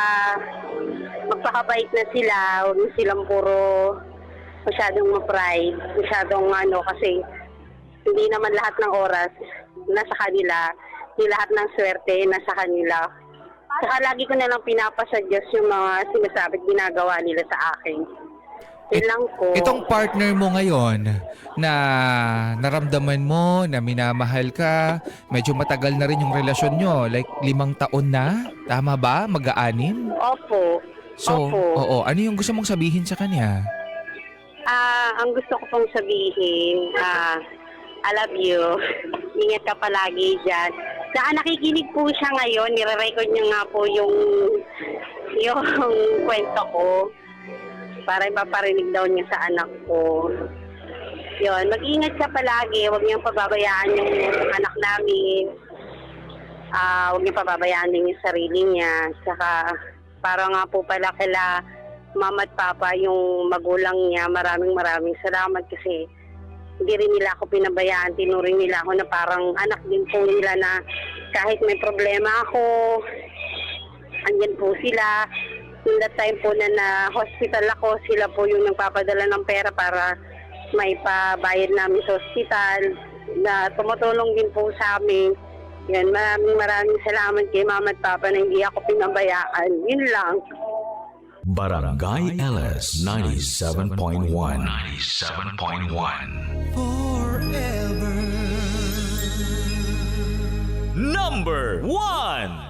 magpakabait na sila. Huwag na silang puro masyadong ma-pride. Masyadong kasi hindi naman lahat ng oras nasa kanila. Hindi lahat ng swerte nasa kanila. Saka lagi ko na lang pinapasa Diyos yung mga sinasabi at ginagawa nila sa akin. Yun lang po. Itong partner mo ngayon na naramdaman mo na minamahal ka, medyo matagal na rin yung relasyon nyo, like 5 taon na? Tama ba? Mag-aanim? Opo. So, Opo. oo. Ano yung gusto mong sabihin sa kanya? Ang gusto ko pong sabihin, I love you. Ingat ka palagi dyan. Saka nakikinig po siya ngayon, nire-record niya nga po yung kwento ko para ipaparinig daw niya sa anak ko. Yun, mag-ingat ka palagi, huwag niyang pababayaan yung anak namin. Huwag niyang pababayaan din yung sarili niya. Saka para nga po pala kila mama at papa, yung magulang niya, maraming salamat kasi hindi rin nila ako pinabayaan, tinuring nila ako na parang anak din po nila na kahit may problema ako, andyan po sila. In that time po na hospital ako, sila po yung nagpapadala ng pera para may pabayad namin sa hospital, na tumutulong din po sa amin. Yan, maraming salamat kay mama at papa na hindi ako pinabayaan. Yun lang. Barangay LS 97.1. 97.1. Number 1.